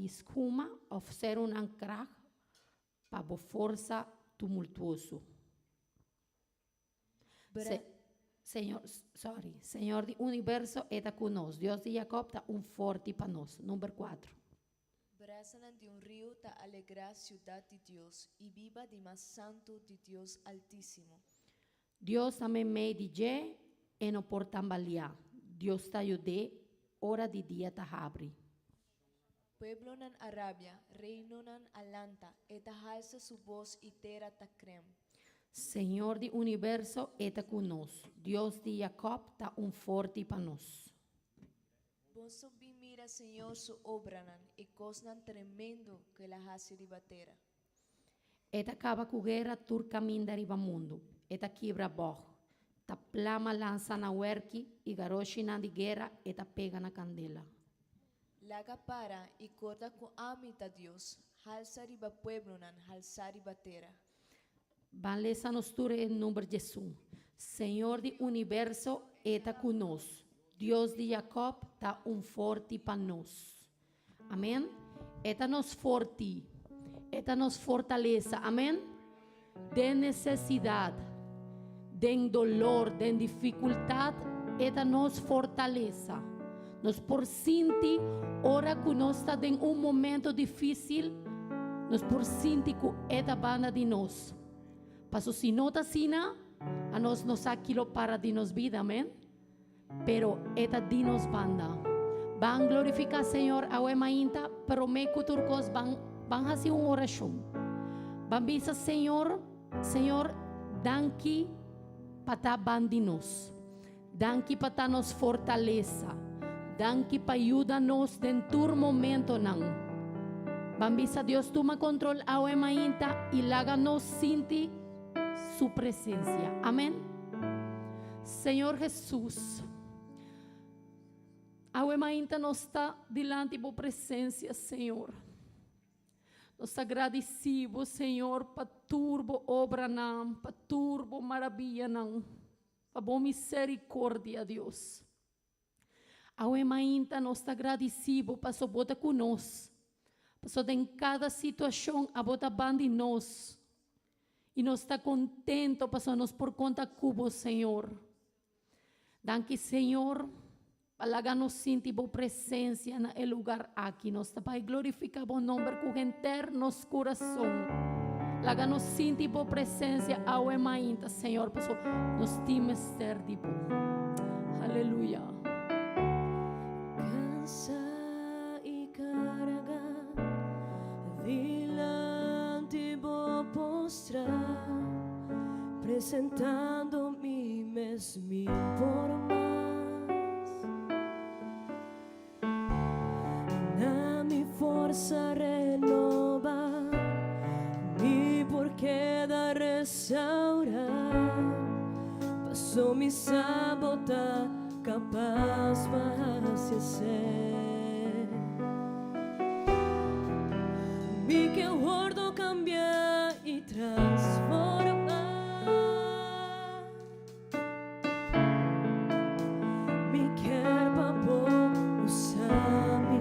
escuma ou ser um ancraje para a força tumultuoso. Senhor do universo está conosco. Deus de Jacob está forte para nós. Número 4. Brasa de río ta alegra ciudad de Dios y viva de más santo de Dios altísimo. Deus também me DJ e não por tambalear. Deus te ajude, hora de dia te abre. Pueblo nan Arabia, reino nan Alanta, eta alza su voz y tera ta crem. Senhor do universo está conosco. Deus de Jacob está forte para nós. Vos vi mira, Señor, su obra nan, y cosnan tremendo que la hace ribatera. Eta acaba com guerra tur caminho da riba mundo. Eta quebra borro. Ta plama lança na huerqui e garoshi na de guerra eta pega na candela. Laga para y corta con amita Dios, halsa riba pueblo nan, halsa ribatera. Banlesa nos ture em nome de Jesus. Senhor do universo está conosco. Deus de Jacob está forte para nós. Amém? Eta nos forte. Eta nos fortaleza. Amém? De necessidade, de dolor, de dificuldade, eta nos fortaleza. Nos por sentir, ora que nós está em momento difícil, nos por sentir que eta banda de nós. Paso si no está sina, a nos aquilo para dinos vida, amén. Pero esta dinos banda. Van glorificar Señor a Wemainta, pero me kuturcos van hacer una oración. Van bisa Señor, danki pata bandinos. Danki pata nos fortaleza. Danki pa ayuda-nos dentro del momento nan. Van bisa Dios toma control a Wemainta y láganos sinti su presencia. Amén. Señor Jesús, Awemainta nos está delante de tu presencia, Señor. Nos agradecemos, Señor, para turbo obra nam, para turbo maravilla nam, para boa misericórdia, Deus. Awemainta nos agradecemos para so bota conosco, para so em cada situação a bota banda em nós. E nós está contento, passamos por conta cubo, Senhor. Danke, Senhor, para nos sentir a presença no lugar aqui. Nós está para glorificar o nome com enter nos coração. Laga nos sentir a presença ao emainta, Senhor, para nos times ser de bom. Aleluia. Cansa y carga, delante vou postrar, presentando-me mesmo por mais. Na minha força renova, mi porquê da restaurar, passou me sabotar, capaz para ser. Mi que gordo cambia y transforma. Mi quer papo usami.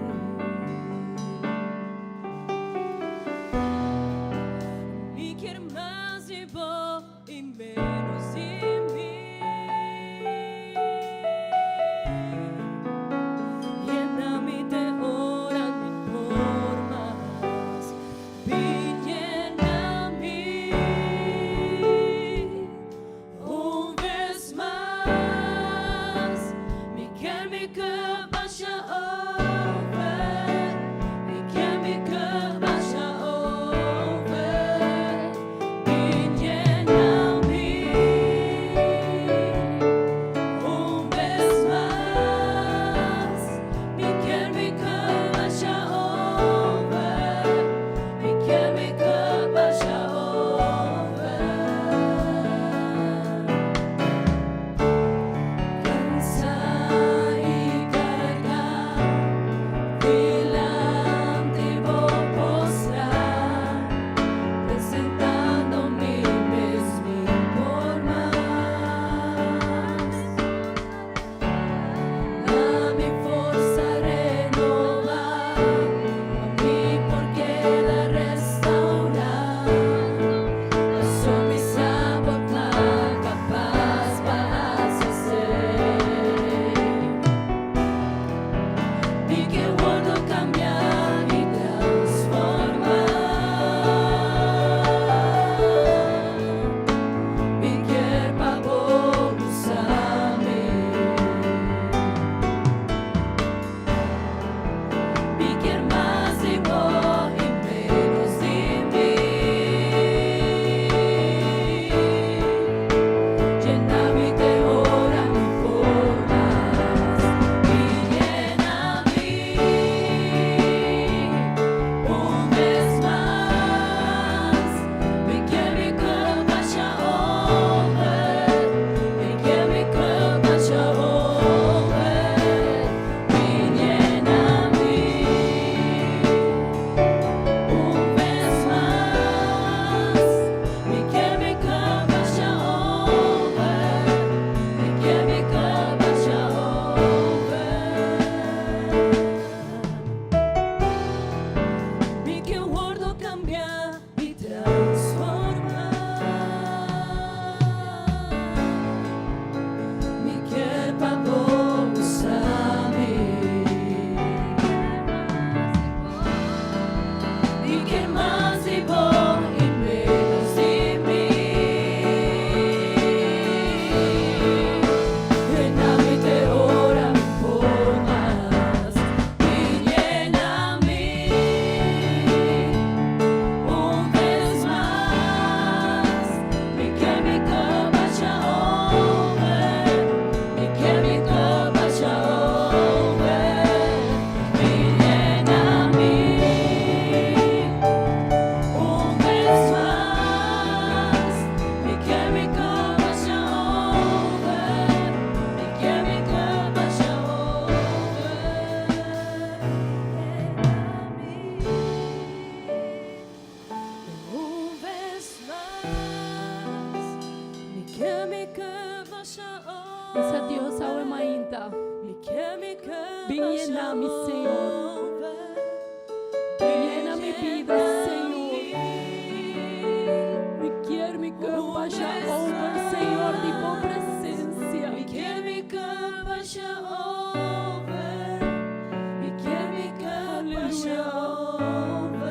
Mi quer más y bo y menos de mí. Lléname de hora ni formas. Lléname. vida. Ven llena mi Señor. Llena mi vida, Señor. Me quiero mi cuerpo ya over, Señor, de tu presencia. Mi cuerpo ya over. Mi cuerpo ya over.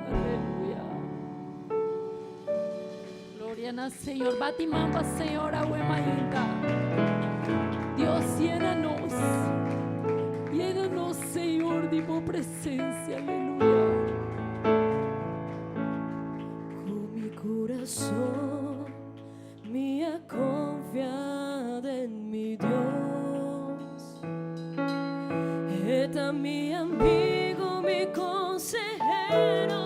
Aleluya. Gloria al Señor. Batimamba, Señor, ahuemainga. Dios, llénanos. Llénanos, Señor, de tu presencia. Aleluya. Con mi corazón me ha confiado en mi Dios. Está mi amigo, mi consejero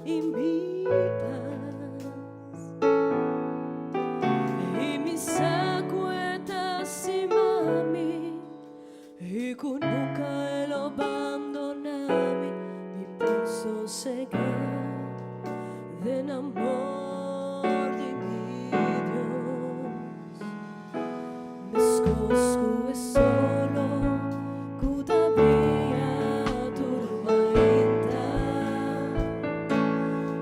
y mi paz. Y mi sacueta si mami, y con nunca él abandonami, mi pulso cegar de amor de mi Dios. Me escosco solo, todavía turbaita.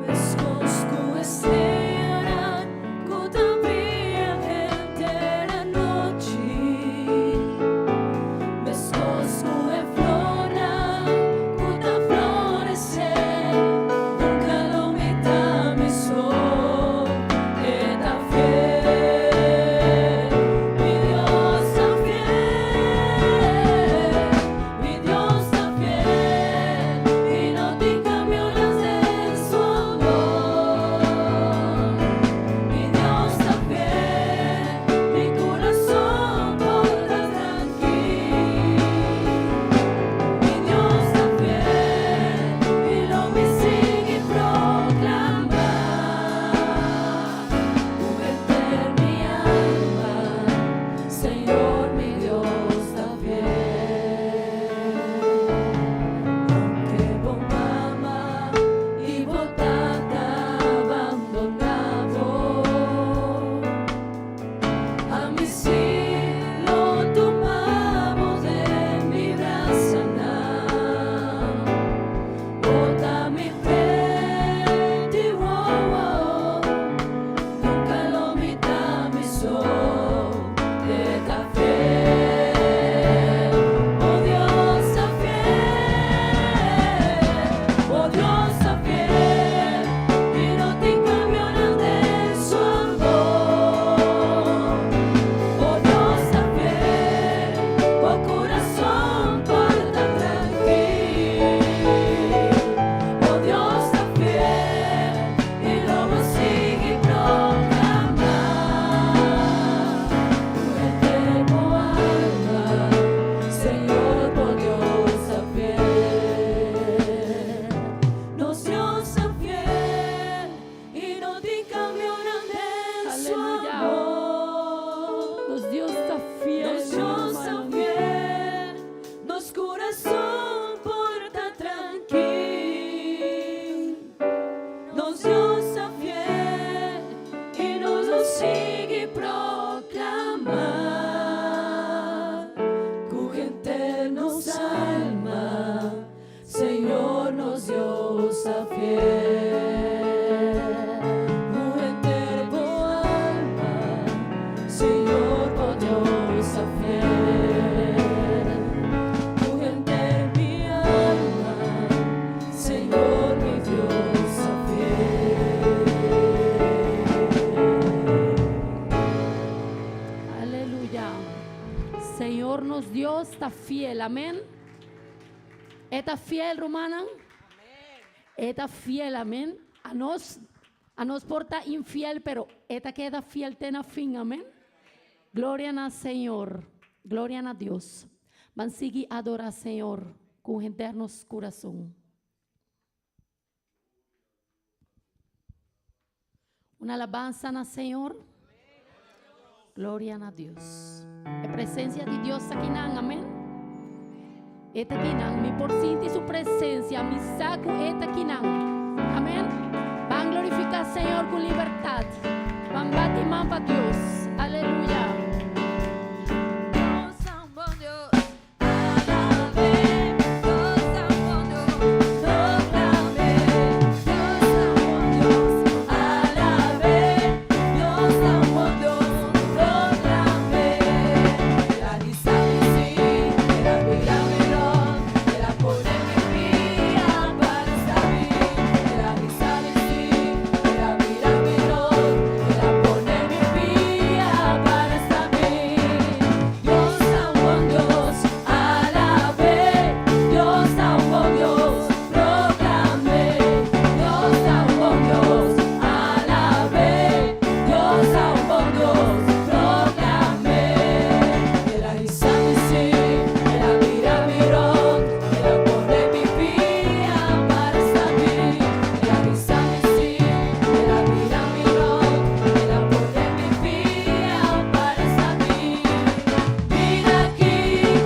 Me escosco estará, todavía entera noche. Me escosco flora, puta florecer. Nunca lo meta mi sol, está fiel. Mi Dios está fiel. Mi Dios está fiel. Y no te cambio las de su amor. Mi Dios está fiel. Mi corazón porta tranquilo. Mi Dios está fiel y lo me sigue proclamar. Mujer mi alma, Señor mi Dios está fiel. Aunque vos mamá y botada abandonado, a mí sí lo tomamos de mi brazo, bota mi pecho, wow, nunca lo mita mi sol, está fiel, oh Dios está fiel, oh Dios está fiel, y no te cambio nada de su amor. Oh Dios está fiel, oh corazón porta tranquilo. Oh Dios está fiel y lo sigue proclamar. Tu eterno alma, Señor, por Dios está fiel. Nos Dios está fiel y no te cambio nada de su Aleluya. amor. Nos Dios está fiel. Nos Dios está hermano. fiel, nos corazón porta tranquilo. Nos Dios está fiel y nos lo sigue proclamar. Con gente nos alma, Señor, nos Dios está fiel. Con gente alma, Señor, por Dios está fiel. Tu gente mi alma, Señor, mi Dios está fiel. Aleluya. Señor, nos Dios está fiel. Amén. ¿Está fiel, Romana? ¿Está fiel? Amén. A nos porta infiel, pero esta queda fiel tena fin. Amén. Gloria al Señor. Gloria a Dios. Van seguir adorar Señor con eternos corazón. Una alabanza al Señor. Gloria a Dios. La presencia de Dios aquí, amén. Esta aquí, mi por sinti su presencia, mi saco esta aquí, amén. Van glorificar Señor con libertad. Van batir para Dios. Aleluya. Dios tan buen Dios, alabé. Dios tan buen Dios, proclamé. Dios tan buen Dios, alabé. Dios tan buen Dios, proclamé. La risa sí, era mirador, era poner mi vida para estar bien. La risa sí, era mirador, era poner mi vida para estar bien. Dios tan buen Dios, alabé. Dios tan buen Dios, proclamé. Dios tan buen Dios, alabé. Dios tan buen Dios, proclamé. Era risa sí, era mirador, era poner mi vida para estar bien. Era risa sí, era mirador, era poner mi vida para estar bien. Mira aquí,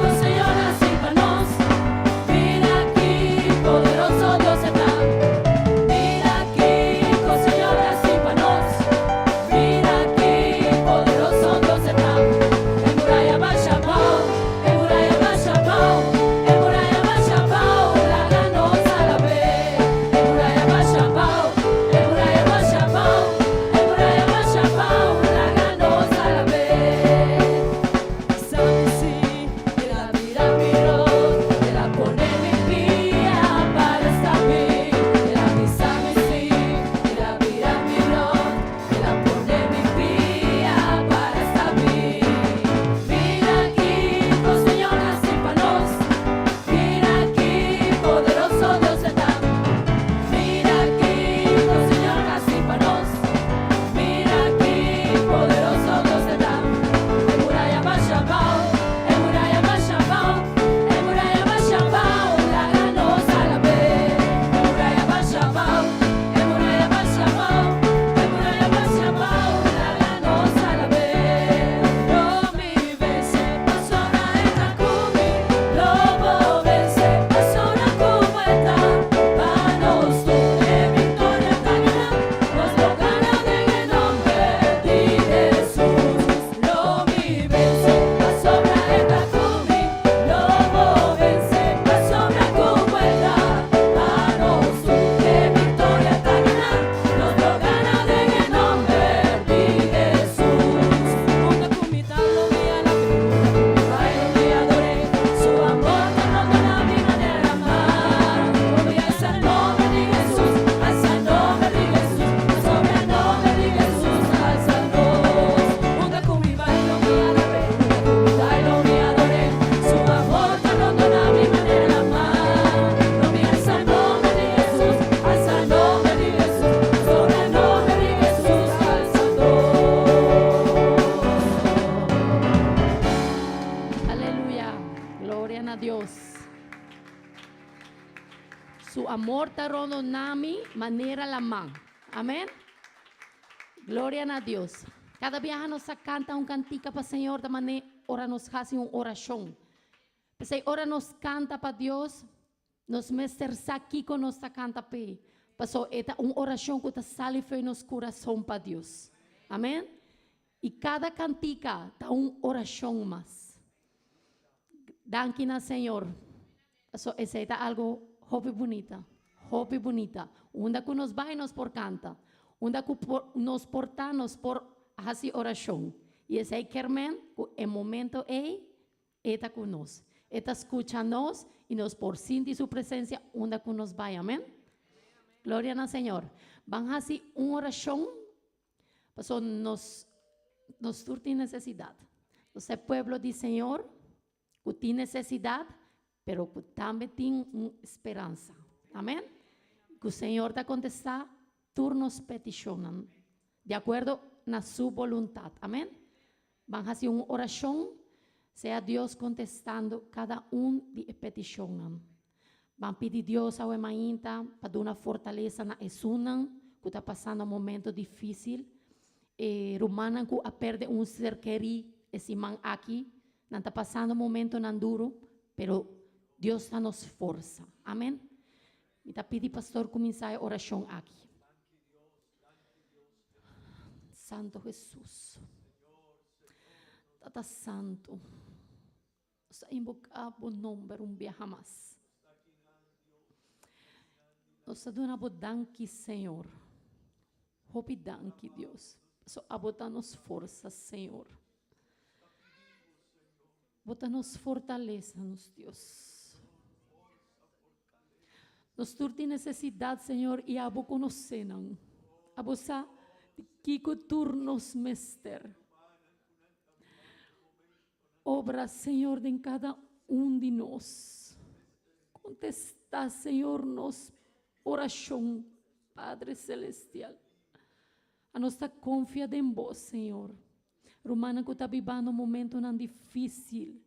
con Señor así para nos. Mira aquí, poderoso Dios está. Mira aquí, con Señor así para nos. Mira aquí, poderoso Dios está. En muralla baja pau, en muralla baja pau, en muralla baja pau, la ganosa la ve. En muralla baja pau, en muralla baja pau, en muralla baja pau, la ganosa la ve. Sabe si la mira miró, de la poner mi vida para estar bien. La misa sí, la mira miró, de la poner mi vida para estar bien. Mira aquí, con Señor así para nos. Mira aquí, poderoso Dios está. Mira aquí, con Señor así para nos. Mira aquí, poderoso Dios está. En muralla baja pau, en muralla baja pau, en muralla baja pau, la ganosa la ve. En muralla baja pau, en muralla baja pau, en muralla baja pau, la ganosa la ve. Lo mi vence, persona esta cumi, lobo vence, persona como esta. Panos tú, victoria gana, nos lo gana en el nombre de Jesús. Lo mi vence, la sobra esta cumi, lobo vence, la sobra como esta. Panos tú, victoria gana, nos lo gana en el nombre de Jesús. Una cumita lo vi a la cruz, bailo y adoré, su amor que no da mi manera de amar. Voy a ese nombre de Jesús, a ese nombre de Jesús, sobre el nombre de Jesús, alzarnos. Una cumi bailo y adoré, bailo y adoré, su amor que no da mi manera de amar. Voy a ese nombre de Jesús, a ese nombre de Jesús, sobre el nombre de Jesús, alzarnos. Aleluya. Gloria a Dios. Su amor te rondo nami manera la man. Amén. Gloria a Dios. Cada viaje nos canta un cantica para el Señor de manera ora nos hace una oración. Pues ora nos canta para Dios, nos mestersa aquí con nos canta pe. Pasó esta una oración que te sale fe en nos corazón para Dios. Amén. Y cada cantica da una oración más. Dankina Señor. Eso es algo hobby bonita. Hobby bonita. Onda que nos va y nos por canta. Onda que nos portamos por hacer oración. Y es ahí que el momento está con nos. Está escuchándonos y nos por sentir su presencia. Onda que nos va. Amén. Gloria al Señor. Van a hacer una oración. Pasó nos surte necesidad. Entonces, pueblo del Señor, que tiene necesidad, pero que también tiene una esperanza. Amén. Que el Señor te contesta, turnos peticionan, de acuerdo a su voluntad. Amén. Van a hacer una oración, sea Dios contestando cada una de peticiones. Van a pedir a Dios a Emaínta para dar una fortaleza na esunan, que está pasando un momento difícil. Romana que a perder un ser querido, esse man aqui, não está passando um momento não duro, pero Deus está nos força. Amém? E está pedindo pastor começar a oração aqui. Santo Jesus. Tata Santo. Nós invocar o nome um dia jamás. Nós adoramos danke, Senhor. Hope danke, Deus. Só abotar-nos forças, Senhor. Botar-nos fortaleza-nos, Deus. Nós temos necessidade, Senhor, e abo conhecer. Abo sa que turnos mester. Obra, Senhor, de cada de nós. Contesta, Senhor, nos oração, Padre Celestial. A nossa confiança em vós, Senhor. Romana que está vivendo um momento não difícil.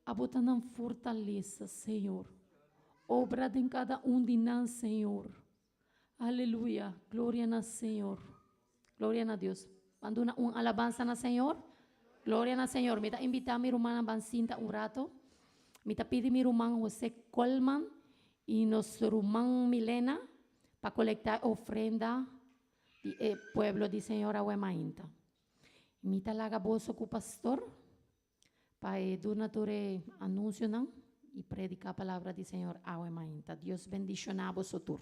A botar na fortaleza, Senhor. Obra de cada de nós, Senhor. Aleluia. Glória a Senhor. Glória a Deus. Mando uma alabanza na Senhor. Glória a Senhor. Me está invitando a mi hermana Bancinta un rato. Me está pidiendo mi hermano José Colman y nuestro hermano Milena para colectar ofrenda del pueblo de Señora Huemainta. Me está laga bolso con pastor para donatore anuncio y predicar la palabra del Señor a Huemainta. Dios bendicioná a vosotros.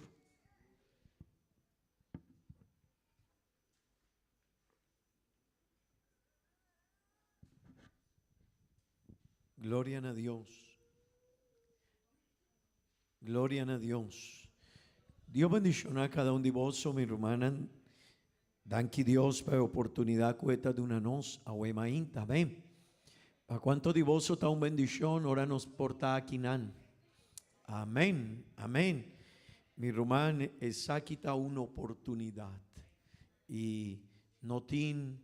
Gloria a Dios. Gloria a Dios. Dios bendicioná a cada uno de vosotros, mi hermana. Danke Dios por la oportunidad cueta de una nos a Huemainta. Amén. ¿A cuánto de vosotros está una bendición? Ahora nos porta aquí. Amén. Amén. Mi hermana, esa aquí está una oportunidad. Y no tiene,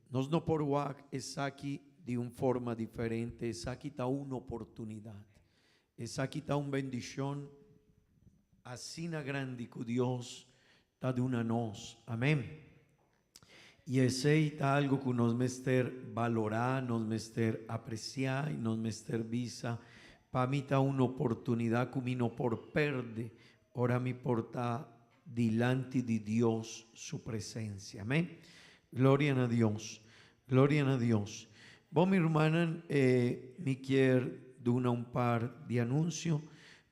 nos no por guac, esa aquí de una forma diferente. Esa aquí está una oportunidad. Esa aquí está una bendición así na grande que Dios está de una nos. Amén. Y ese está algo que nos mester valorar, nos mester apreciar y nos mester visa. Para mí está una oportunidad que mi no por perde. Ahora mi porta delante de Dios su presencia. Amén. Gloria a Dios. Gloria a Dios. Vos, mi hermana, me quiero dar un par de anuncios.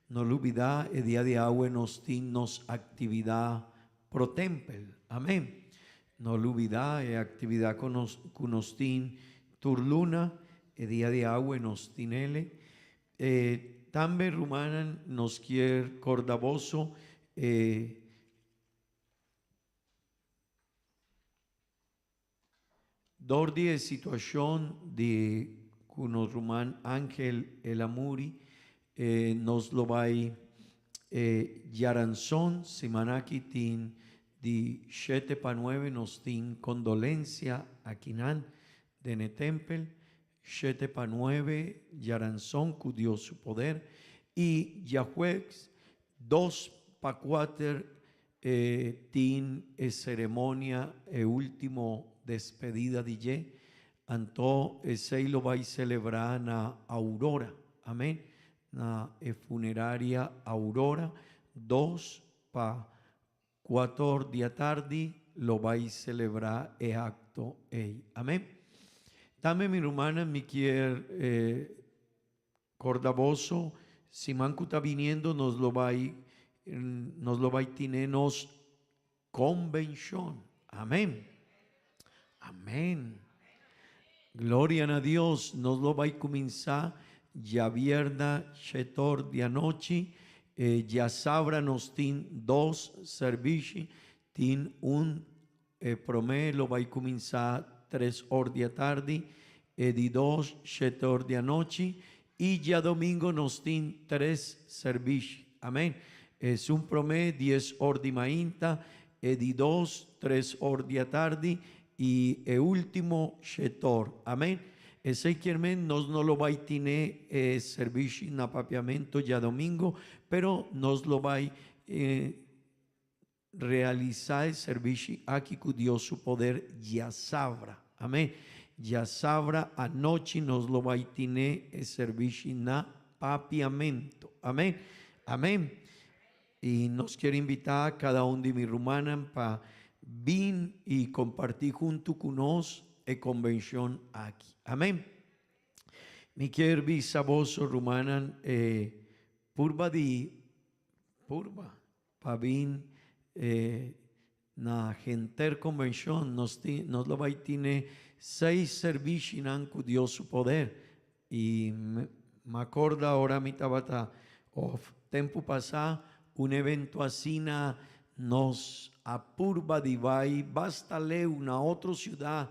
No lo olvidá, el día de agua nos tinos actividad pro tempel. Amén. No lo olvidá, actividad con nos tin turluna, el día de agua nos tinele. También rumana nos quiere cordaboso. Dordi de situación de cunos rumán Ángel el Amuri nos lo va Yaranzón Simanaki tin di 7 pa 9 nos tin condolencia a Quinan de Netempel 7 pa 9 Yaranzón cu Dios su poder y Yahuex 2 pa 4 tin ceremonia último despedida de ye, anto ese lo va a celebrar na Aurora, amén, na funeraria Aurora, 2 pa 4 día tarde lo va a celebrar el acto, amén. También mi hermana me quiere cordaboso, si manco está viniendo nos lo va a tener nos convención, amén. Amén. Gloria a Dios. Nos lo va a comenzar ya viernes, 7 de anoche. Ya sabrá nos tin 2 servicios. Tin un promé lo va a comenzar 3 horas de tarde. De 2, 7 horas de anoche. Y ya domingo nos tin 3 servicios. Amén. Es un promé 10 horas de mañana. De 2, 3 horas de tarde. Y el último shetor, amén. Ese quiermen nos no lo va a tener servicio en apapiamento ya domingo, pero nos lo va a realizar el servicio aquí con Dios su poder ya sabrá, amén. Ya sabrá anoche nos lo va a tener el servicio en apapiamento, amén, amén. Y nos quiere invitar a cada uno de mis rumanas para vir y compartir junto con nos e convention aquí. Amen. Mi ker bisaboso rumanan purba pavin na genter convention nos lo vai tiene 6 servici nan cu Dios su poder y me acorda ahora mi tabata of tempo pasá un evento asina nos apurba di vai basta le una otra ciudad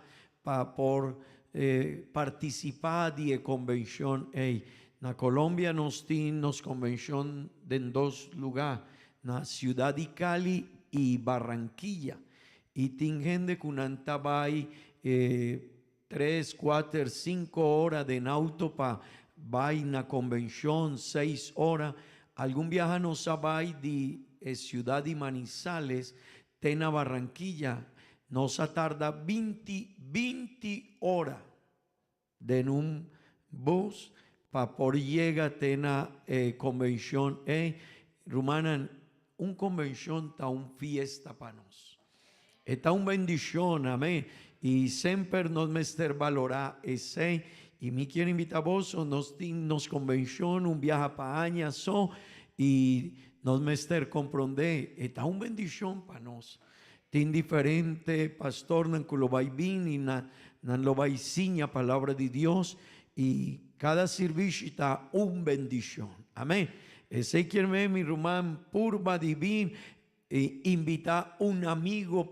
por participar de convención. Na Colombia nos convención en 2 lugares, na ciudad de Cali y Barranquilla. Y tienen gente que vai 3, 4, 5 horas de auto para vai na convención, 6 horas. Algún viaja no sabe de ciudad de Manizales, tena Barranquilla, nos tarda 20 horas de un bus para por llegar a la convención. Rumana, un convención está una fiesta para nosotros. Está una bendición, amén. Y siempre nos mester valorar ese. Y me quiero invitar a vos, nos convención, un viaje para años, y nos mester comprender. Está una bendición para nosotros. Tin diferente pastor nan lo vai bin y nan lo vai siña palabra de Dios y cada servicio está un bendición. Amén. Ese quiere mi rumán purba divin invita un amigo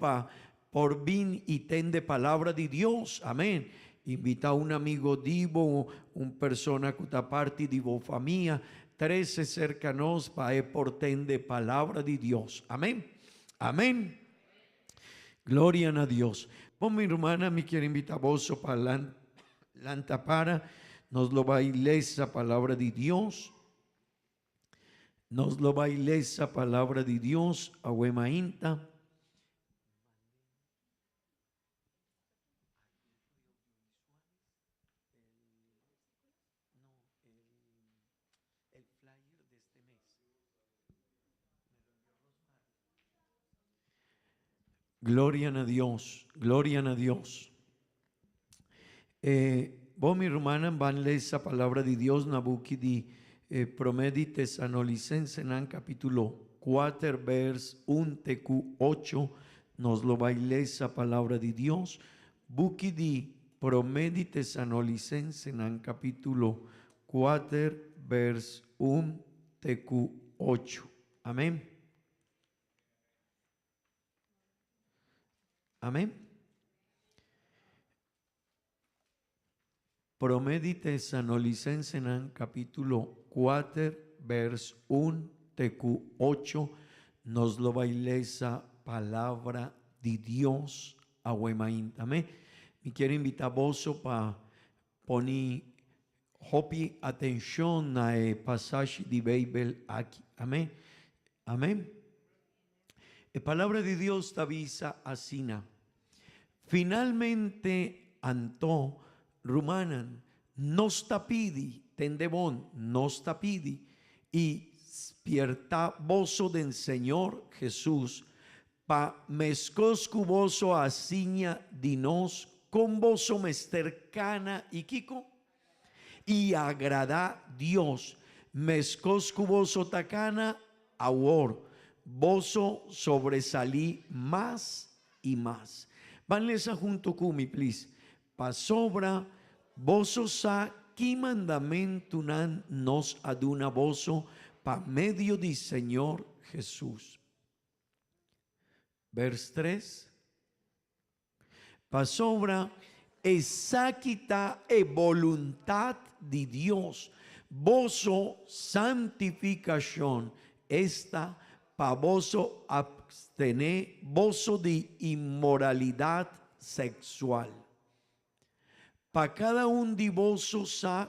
por bin y tende palabra de Dios. Amén. Invita un amigo divo, un persona que está parte de vos familia, 13 cercanos para portende palabra de Dios. Amén. Amén. Gloria a Dios. Pues mi hermana me quiere invitar a vos para para nos lo baile esa palabra de Dios. Nos lo baile esa palabra de Dios. Ahuemainta. Gloria a Dios, gloria a Dios. Vos mi hermana van a leer esa palabra de Dios nabuki di promedi tesanolicense en capítulo 4 vers 1 TQ 8 nos lo va a leer esa palabra de Dios. Buki di promedi tesanolicense en capítulo 4 vers 1 TQ 8. Amén. Amén. Promedi tesanolicense en capítulo 4 vers 1 TQ 8 nos lo baila esa palabra de Dios a Huemaín. Amén. Me quiero invitar a vos para poner hopi atención a pasaje de Bible aquí. Amén. Amén. La palabra de Dios te avisa asina. Finalmente antó rumanan nos tapidi tendebón nos tapidi y spierta voso del Señor Jesús pa mescos cuboso asiña dinos con voso mestercana y kiko y agrada Dios mescos cuboso tacana awor voso sobresalí más y más. Vanlesa junto con mi, please. Pasobra, voso sa, qui mandamento nan nos aduna voso, pa medio di Señor Jesús. Vers 3. Pasobra, exacita e voluntad de Dios, voso santificación, esta pa voso abstener voso de inmoralidad sexual. Pa cada un de vosos sa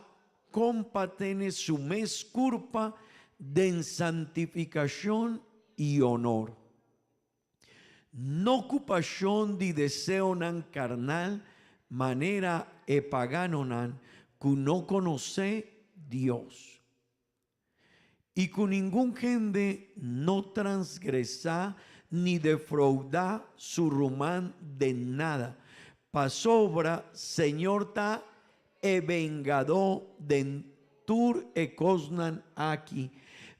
compatene su mes culpa de santificación y honor. No ocupación de deseo nan carnal, manera e pagano nan, que no conoce Dios. Y con ningún gente no transgresa ni defrauda su rumán de nada, pasobra, Señor ta e vengado dentur e cosnan aquí,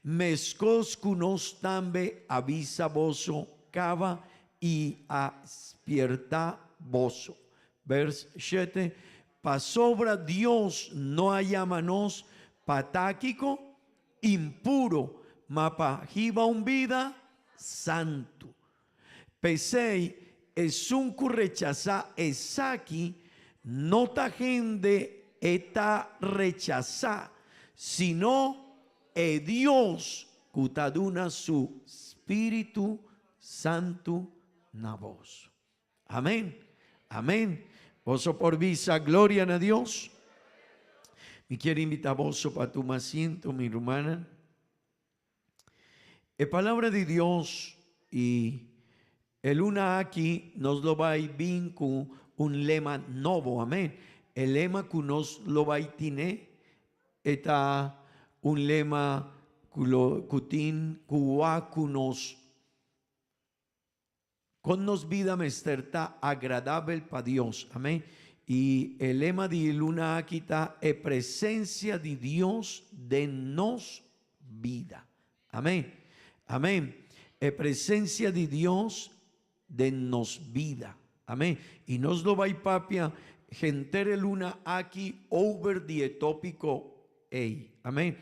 mescos cunos tambe avisa boso, cava y aspierta boso. Vers 7, pasobra Dios no hayamanos patáquico, impuro, mapa jiba un vida santo. Pesei es un rechaza esaki, no ta gente eta rechaza, sino Dios cutaduna su Espíritu Santo na vos. Amén, amén. Voso por visa, gloria a Dios. Me quiero invitar voso para tu asiento, mi hermana. La palabra de Dios y el una aquí nos lo va a ir con un lema nuevo, amén. El lema que nos lo va a tener está un lema cutin cuacunos con nos vida mesterta agradable para Dios, amén. Y el lema de luna aquí está presencia de Dios de nos vida, amén, amén. Presencia de Dios de nos vida, amén. Y nos lo va a papia gentere luna aquí over the tópico amén.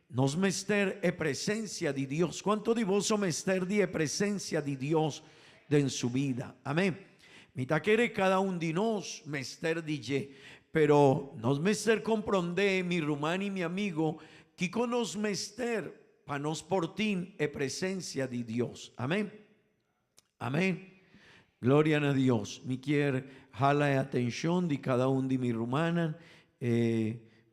Nos mester presencia de Dios. ¿Cuánto de vos mester de presencia de Dios en su vida? Amén. Mi taquere cada un de nos mester DJ, pero nos mester comprende mi rumán y mi amigo que con nos mester para nos portin presencia de Dios. Amén. Amén. Gloria a Dios. Mi quiere jala atención de cada un de mi rumana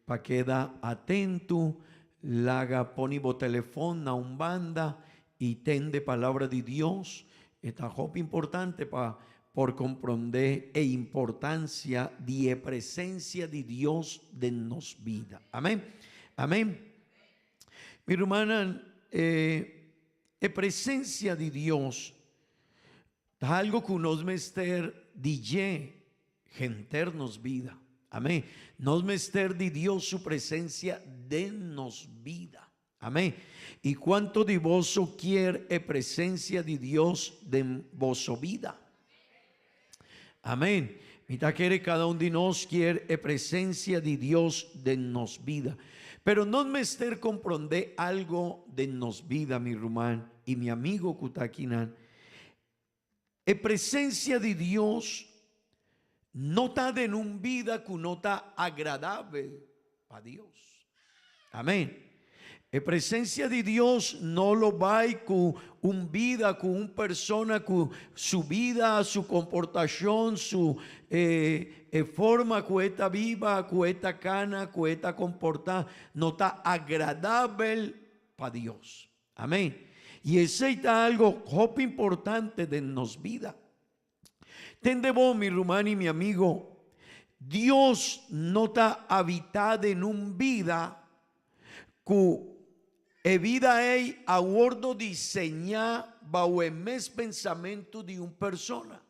para queda atento. Laga ponibo teléfono a un banda y tende palabra de Dios. Esta jopa importante por comprender importancia de presencia de Dios de nos vida. Amén. Amén. Mi hermana, presencia de Dios es algo que nos mester DJ genternos vida. Amén. Nos mester de Dios su presencia denos vida. Amén. Y cuánto de vos quiere presencia de Dios de voso vida. Amén. Mita quiere cada uno de nos quiere presencia de Dios de nos vida. Pero no mester comprende algo de nos vida, mi rumán y mi amigo Kutakinan. Presencia de Dios no está en un vida que no está agradable para Dios. Amén. Presencia de Dios no lo va con un vida, con una persona, con su vida, su comportación, su forma, con esta viva, con esta cana, con esta comporta, no está agradable para Dios. Amén. Y ese está algo importante de nos vida. Tende vos, mi rumán y mi amigo, Dios no está habitado en un vida que vida es a bordo diseñar bajo el mes pensamiento de una persona.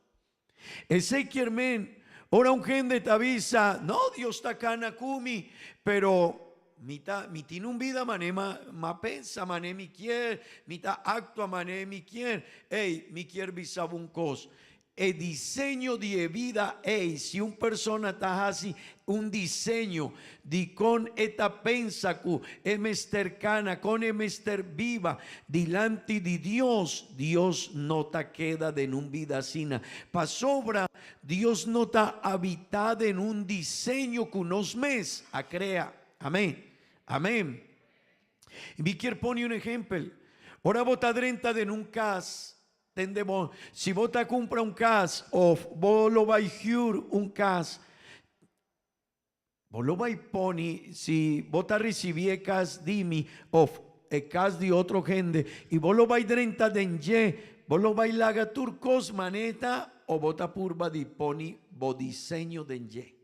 Ese quiermen, ahora un gente te avisa, no, Dios está canacumi, pero mi tiene un vida mané ma pensa, mané mi quiere, mi ta actúa mané mi quiere, mi quiere visaba un cos. El diseño de vida es, si una persona está así, un diseño de con esta pensa que es mester cana, con es mester viva, delante de Dios, Dios no te queda en un vida así. Pa sobra, Dios no está habitado en un diseño que nos mes a crea. Amén. Amén. Y me quiero poner un ejemplo. Ahora vota drenta de un cas. Si vos te compra un cas o vos lo vais a un cas, vos lo vais a poner, si vos te recibí cas de mí o cas de otro gente y vos lo vais a drenta de enje, vos lo vais a lagar turcos maneta o vos te purba de poni bo diseño de enje.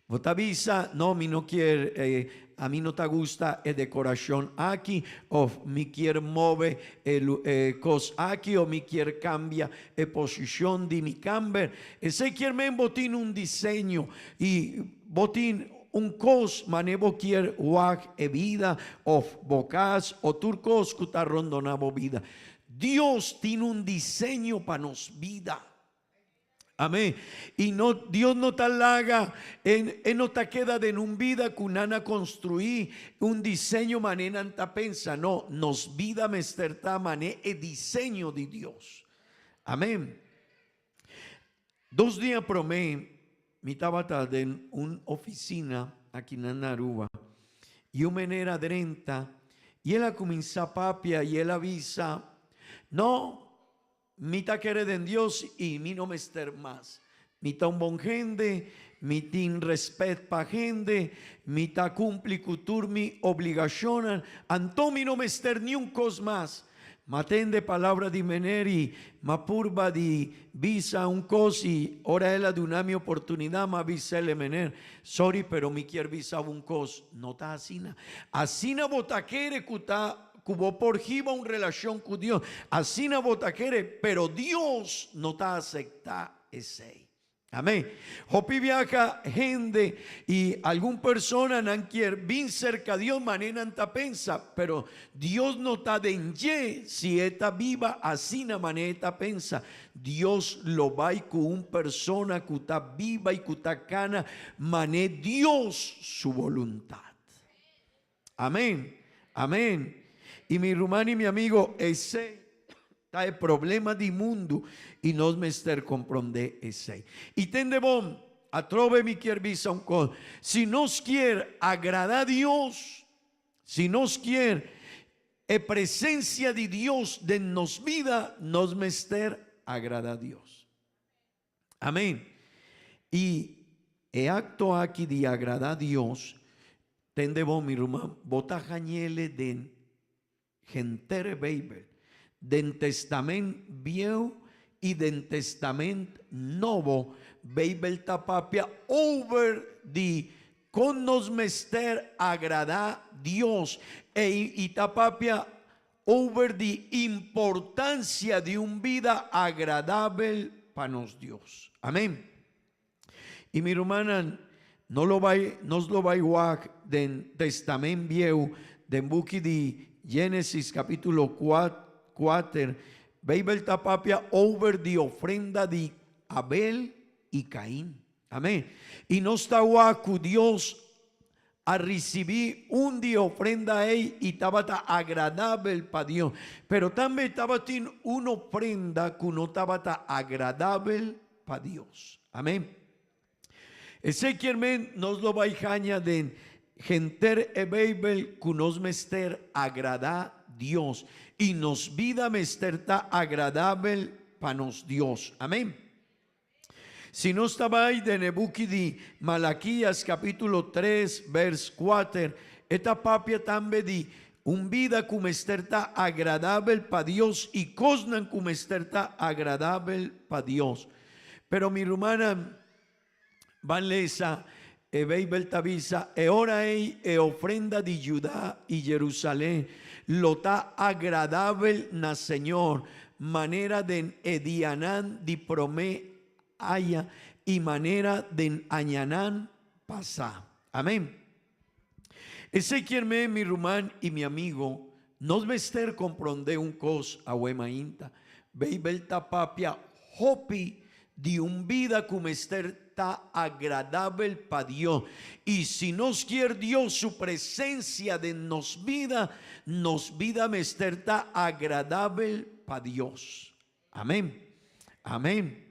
Vos avisa, no, mi no quiere, a mí no te gusta la decoración aquí, o mi quiere mover cos aquí, o mi quiere cambia posición de mi camber. Ese quiere men botín un diseño y botín un cos manevo quiere wag e vida, o bocas, o turcos cuta rondonabo vida. Dios tiene un diseño para nos vida. Amén. Y no, Dios no te halaga, no te queda de un vida kunana construir un diseño manera anta pensa. No, nos vida mesterta mané el diseño de Dios. Amén. 2 días promé, mi tabata de una oficina aquí en Aruba. Y una manera 30, y él comienza papia y él avisa, no. Mi ta quiere de Dios y mi no me ester más. Mi ta un bon gente, mi tin respet pa gente, mi ta cumpli cutur mi obligación. Anto mi no me ester ni un cos más. Matende palabra di meneri, ma purba di visa un cosi, ora ella de una mi oportunidad, ma visa le mener. Sorry, pero mi quier visa un cos. No ta asina. Asina botaquere cuta. Cubo por jiba una relación con Dios. Así na botaquere, pero Dios no te acepta ese. Amén. Hopi viaja gente y algún persona no quiere bien cerca de Dios manera anta pensa, pero Dios no está de enye si está viva así na manera pensa. Dios lo va y con una persona que está viva y que está cana mané Dios su voluntad. Amén. Amén. Y mi hermano y mi amigo, ese está el problema del mundo y nos mester comprende ese. Y tende bom, atrove mi quier visa un cos. Si nos quiere agradar a Dios, si nos quiere presencia de Dios de nos vida, nos mester agrada a Dios. Amén. Y el acto aquí de agradar a Dios, tende bom, mi hermano, bota jañele de gentere Bible, den testament viejo y den testament nuevo, Bible tapapia over di con nos mester agrada Dios y tapapia over di importancia de un vida agradable para nos Dios. Amén. Y mi hermana, no lo va, nos lo va igual den testament viejo, den buki di Génesis capítulo 4, Bible tapapia over de ofrenda de Abel y Caín. Amén. Y no está guacu Dios a recibir un de ofrenda a él y estaba agradable para Dios. Pero también estaba una ofrenda que no estaba agradable para Dios. Amén. Ezequiel nos lo va a añadir genter e Bible que nos mester agrada Dios y nos vida mesterta agradable para nos Dios. Amén. Si no estaba ahí de Nebuki di Malaquías capítulo 3 vers 4, esta papia también di un vida como esterta agradable para Dios y cosnan como esterta agradable para Dios. Pero mi hermana van lesa e Bible tavisa e ora e ofrenda de Judá y Jerusalén lo ta agradable na Señor manera de edianán di promé haya y manera de añanán pasa. Amén. Ezequiel mi rumán y mi amigo nos mester comprende un cos a huemainta Bible tapapia hopi de un vida como ester agradable para Dios. Y si nos quiere Dios su presencia de nos vida mesterta agradable para Dios. Amén. Amén.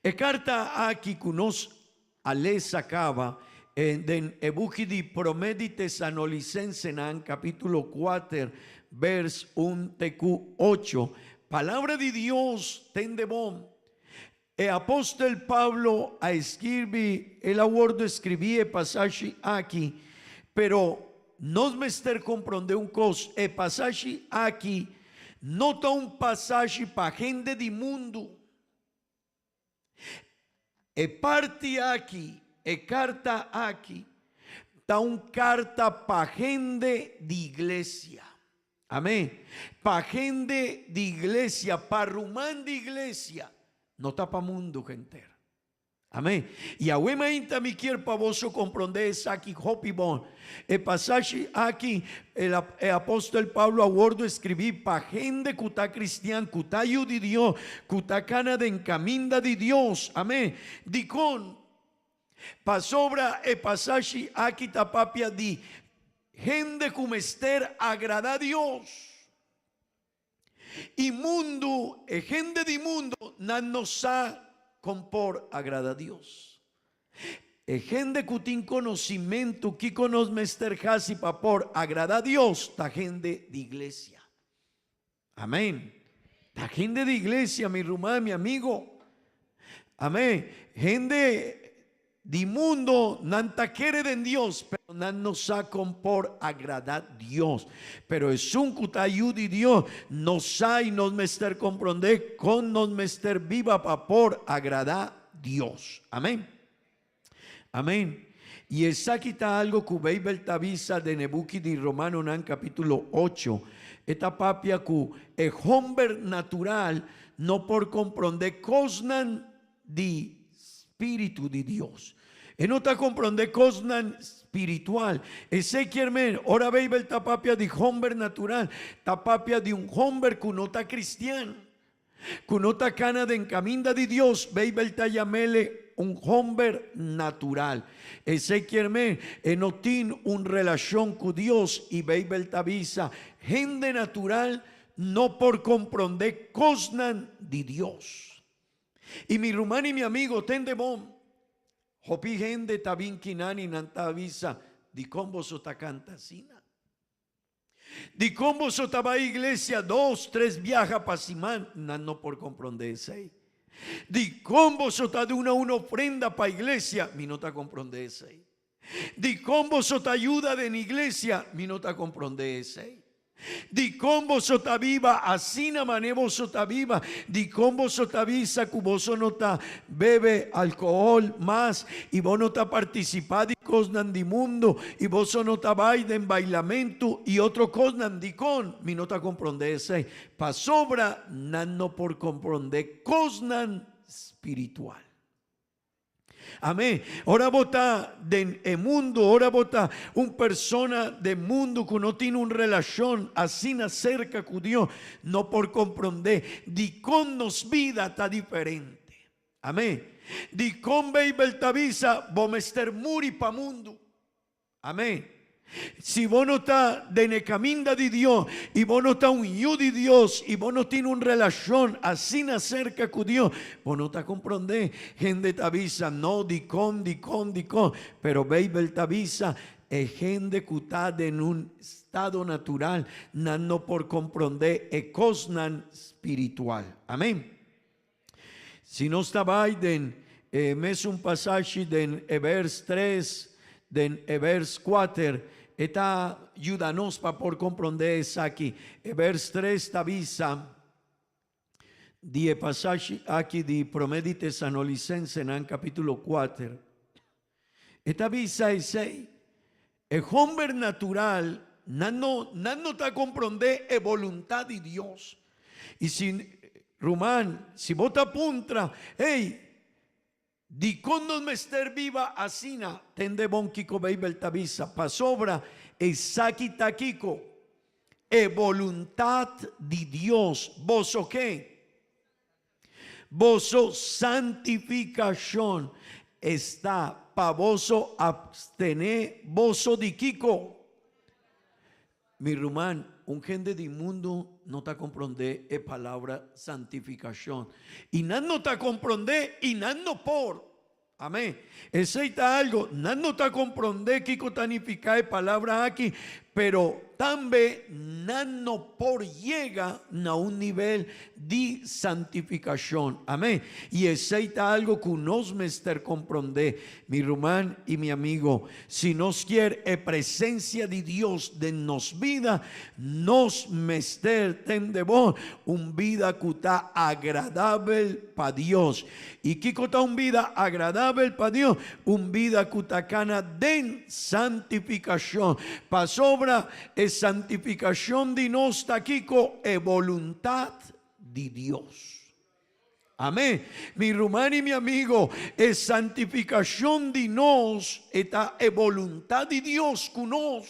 E carta aquí que nos ale sacaba en ebuki di promedi tesanolicense en capítulo 4 vers 1 TQ 8 palabra de Dios tende bom. El apóstol Pablo a escribir, el abordo escribía pasaje aquí, pero nos mester comprender un cos, el pasaje aquí no está un pasaje para gente de mundo. E parte aquí e carta aqui, tá carta para gente de iglesia. Amém. Para gente de iglesia, para rumán de iglesia, não está para mundo inteiro. Amém. E a uema ainda me quer para você compreender isso aqui, hope bom. E passagem aqui, o apóstolo Paulo aguardo escrever para gente que está cristiana, que está de Deus, que está cana de encaminda de Deus. Amém. Dicon, para sobra e passagem aqui está papia de gente como Esther agrada a Deus. E mundo, e gente de mundo, não nos sabe compor agrada a Dios. E gente que tem conhecimento que conoce Mester Hasi papor agrada a Dios, ta gente de iglesia. Amén. Ta gente de iglesia, mi rumá, mi amigo. Amén. Gente de mundo nanta quiere de Dios, pero no nos ha compor agrada a Dios. Pero es un cutayudi Dios, nos ha y nos mester comprender con nos mester viva pa por agrada a Dios. Amén. Amén. Y esa aquí está algo que veis tavisa de Nebuki de Romano en capítulo 8. Esta papia que el hombre natural no por comprender cosnan de Espíritu de Dios. E no está comprender cosnan espiritual. Ese quiere, ahora veis el tapapia de hombre natural, tapapia de un hombre que no está cristiano, que no está cana de encaminda de Dios, veis el tallamele un hombre natural. Ese quiere, no tiene una relación con Dios y veis el tavisa, gente natural no por comprender cosnan de Dios. Y mi rumano y mi amigo, ten de bom. Hopi gente tabin kinani nantavisa di combo sota cantasina. Di combo sota va iglesia 2, 3 viaja pasimán, no por comprender ese. Di combo sota de una ofrenda pa iglesia, mi nota comprende ese. Di combo sota ayuda de en iglesia, mi nota comprende ese. Di combo sota viva, asina manevo sota viva, di combo sota visa, cuboso nota bebe alcohol más, y vos nota participar de cosas di mundo, y vos nota baile en bailamento, y otro cosas di con, mi nota comprende ese, pa sobra, no por comprender cosas espiritual. Amén. Ahora vota de mundo, ahora vota un persona de mundo que no tiene una relación así cerca con Dios, no por comprender, di con nos vida está diferente. Amén. Di con veibel tavisa, bomester muri pa mundo. Amén. Si vos no estás de necaminda de Dios y vos no estás un yu de Dios y vos no tienes una relación así cerca con Dios, vos no te comprendés. Gente te avisa, no, di con, pero Bible te avisa, es gente que está en un estado natural, no por comprender, es cosa espiritual. Amén. Si no está Biden, es un pasaje de Hebreos 3, de Hebreos 4, esta ayúdanos para por comprender eso aquí. Hebreos 3 te avisa, de pasaje aquí de Promedi Tesanolicense en capítulo 4. Esta avisa ese, el hombre natural, no te comprende la voluntad de Dios. Y si, Román, si vos te apuntas, hey, di cuando mester viva asina, tende bon kiko Bible tavisa, pa sobra, e saki takiko, e voluntad de Dios, vos o qué? Vos santificación está pa voso abstener, voso di kiko. Mi rumán, un gente de mundo no te comprende la palabra santificación. Y no te comprende y no por. Amén. Ese está algo. No te comprende que significa la palabra aquí. Pero también no por llega a un nivel de santificación. Amén. Y aceita algo que nos mester comprender, mi hermano y mi amigo. Si nos quiere presencia de Dios de nos vida, nos mester tendemos un vida que está agradable para Dios. Y que está un vida agradable para Dios, un vida que está cana de santificación. Para sobra es santificación de nos está aquí con voluntad de Dios. Amén. Mi hermano y mi amigo, es santificación de nos, esta es voluntad de Dios con nos.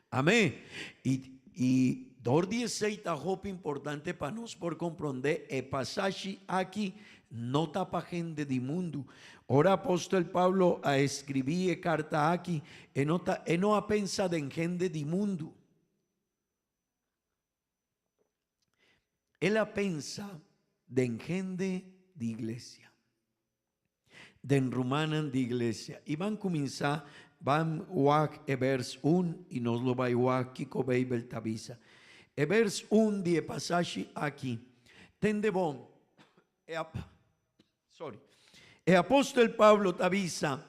Amén. Y dordi aceita hope importante para nos por comprender el pasaje aquí no está para gente de mundo. Ahora apóstol Pablo a escribir carta aquí, no ha pensado en gente de mundo. Él ha pensado de gente de iglesia, de romanan de iglesia. Y van a comenzar, van a vers 1 y nos lo va a Kiko Beibel Tabisa. Vers 1 de pasaje aquí. Tende bom. El apóstol Pablo Tabisa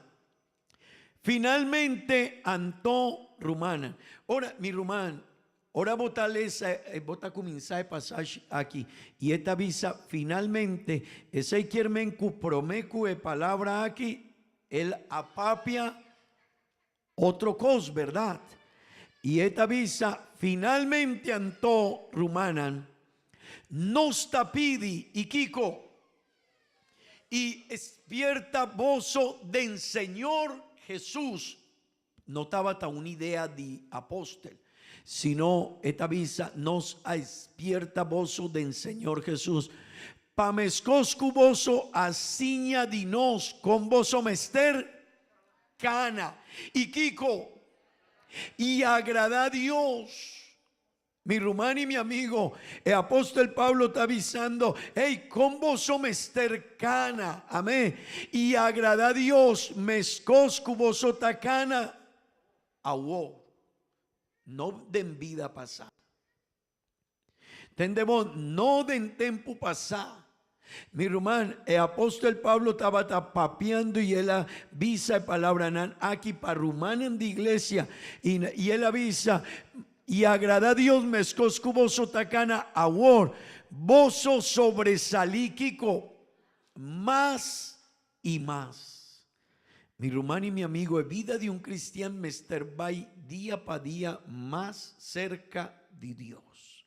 finalmente antó romana. Ahora, mi romano, ahora bota comenzar el pasaje aquí. Y esta visa finalmente, ese quiermen que promecu de palabra aquí, el apapia otro cos, ¿verdad? Y esta visa finalmente antó rumanan, nos tapidi y Kiko, y despierta vozo del Señor Jesús. No estaba hasta una idea de apóstol, sino esta visa nos despierta vozo del Señor Jesús. Pamescoscu vozo asiña dinos con vozo mester cana y Kiko y agrada a Dios. Mi hermano y mi amigo, el apóstol Pablo está avisando, hey, con vos mester cana, amén, y agrada a Dios, mescoscu vos otacana, awo, no den vida pasada. Entendemos, no den tiempo pasado. Mi hermano, el apóstol Pablo estaba papeando y él avisa palabra aquí para rumanan de iglesia y él avisa y agrada a Dios mescoscu voso tacana awor voso sobresalí Kiko más y más. Mi hermano y mi amigo, la vida de un cristiano mester vai día para día más cerca de Dios.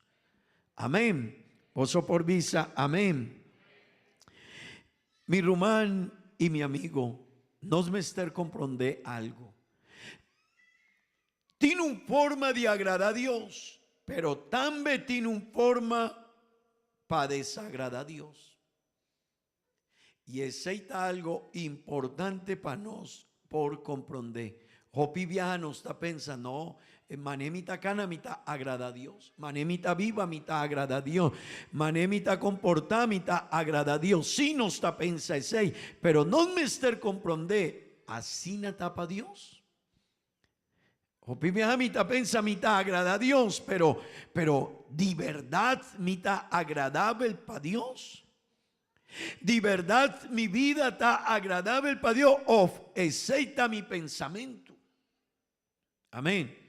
Amén. Voso por visa, amén. Mi hermano y mi amigo, nos mester comprender algo. Tiene una forma de agradar a Dios, pero también tiene una forma para desagradar a Dios. Y es algo importante para nos por comprender. Hopi viaja nos está pensando, no, manemita cana mitad agrada a Dios, manemita viva mitad agrada a Dios, manemita comporta mitad agrada a Dios. Sí nos está pensando ese, pero no me estar comprender, así no está para Dios. Hopi viaja mitad pensa mitad agrada a Dios, pero de verdad mitad agradable para Dios. De verdad mi vida está agradable para Dios, aceita mi pensamiento. Amén.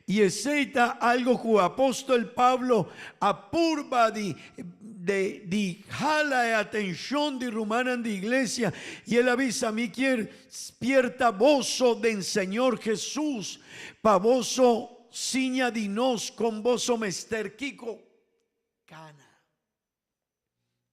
Y aceita algo que el apóstol Pablo apurba de jala de atención de rumanan de iglesia. Y él avisa a mí que despierta vozo del Señor Jesús, pa vozo ciña dinos con vozo mester Kiko cana.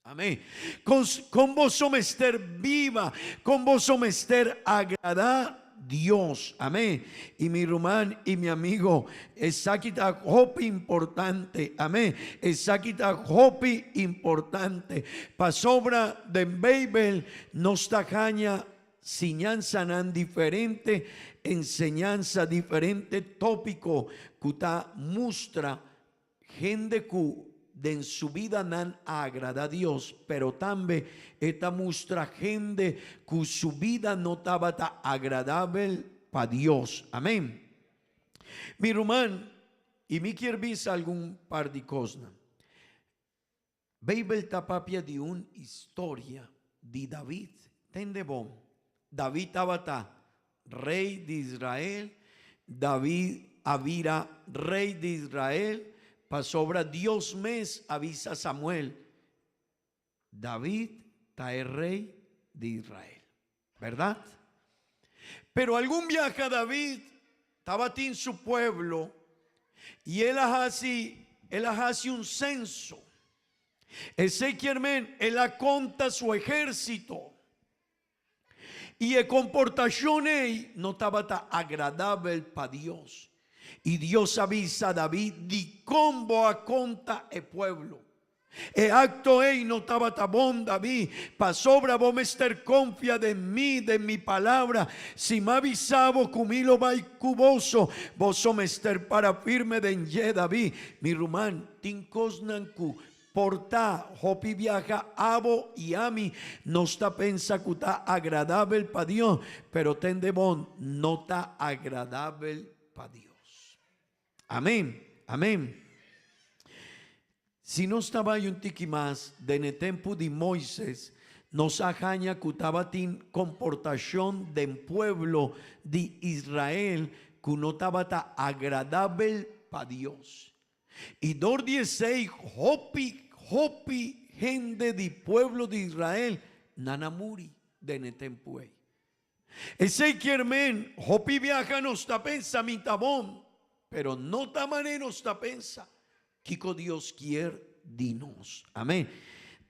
Amén. Con vozo mester viva, con vozo mester agrada Dios. Amén. Y mi hermano y mi amigo, esa quita hopi importante. Amén. Esa quita hopi importante. Pa sobra de Bible nos tajaña enseñanza diferente, enseñanza diferente tópico que muestra gente que en su vida nan agrada a Dios, pero también esta muestra gente que su vida no estaba tan agradable para Dios. Amén. Mi hermano, y mi quiero ver algún par de cosas. Bible tapapia de una historia de David. Tende bom. David estaba rey de Israel. David avira rey de Israel. Pasobra Dios mes avisa Samuel. David está el rey de Israel. ¿Verdad? Pero algún viaje a David estaba en su pueblo y él hace un censo. Él conta su ejército y el comportación no estaba tan agradable para Dios. Y Dios avisa a David de cómo a conta el pueblo. El acto no estaba tan bon, David. Pa sobra vos me estar confia de mí, de mi palabra. Si me avisabo cumilo va cuboso, vos me estar para firme de enye, David. Mi rumán, tincosnancu. Porta, hopi viaja, abo y ami, no está pensa que está agradable para Dios, pero tendebón no está agradable para Dios. Amén, amén. Si no estaba un tiki más de en el tiempo de Moisés, nos ajaña que estaba tin comportación del pueblo de Israel que no estaba tan agradable para Dios. Y 16 hopi gente del pueblo de Israel nanamuri de netempuey. Ese quiermen hopi viaja no está pensa mi tabón, pero no tamane no está pensa Kiko Dios quiere dinos. Amén.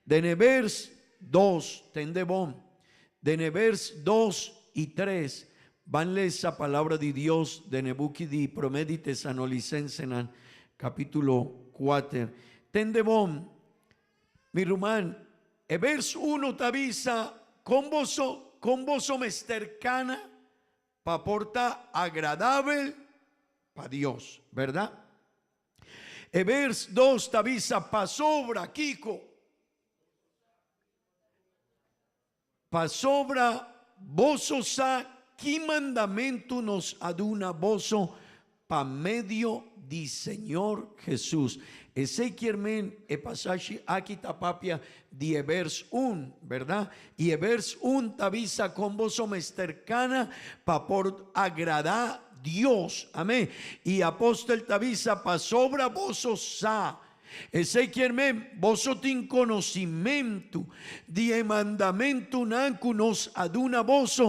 De nevers 2 tendebón, de nevers 2 y 3 vanle esa palabra de Dios de Nebuchadnezzar promedite sanolicensenan capítulo 4. Tendebón, mi rumán, el verso 1 te avisa con vos me cercana para portar agradable para Dios, ¿verdad? El verso 2 te avisa pa sobra, Kiko, pa sobra vos ¿qué mandamento nos aduna vos pa medio di Señor Jesús? Ese quiermen el pasaje aquí tapapia de vers 1, ¿verdad? Y el vers 1 te avisa con vos me cercana pa por agradar Dios, amén. Y apóstol te avisa pa sobra vos sa. Ese quiermen vos tin conocimiento de mandamento nancu nos aduna vos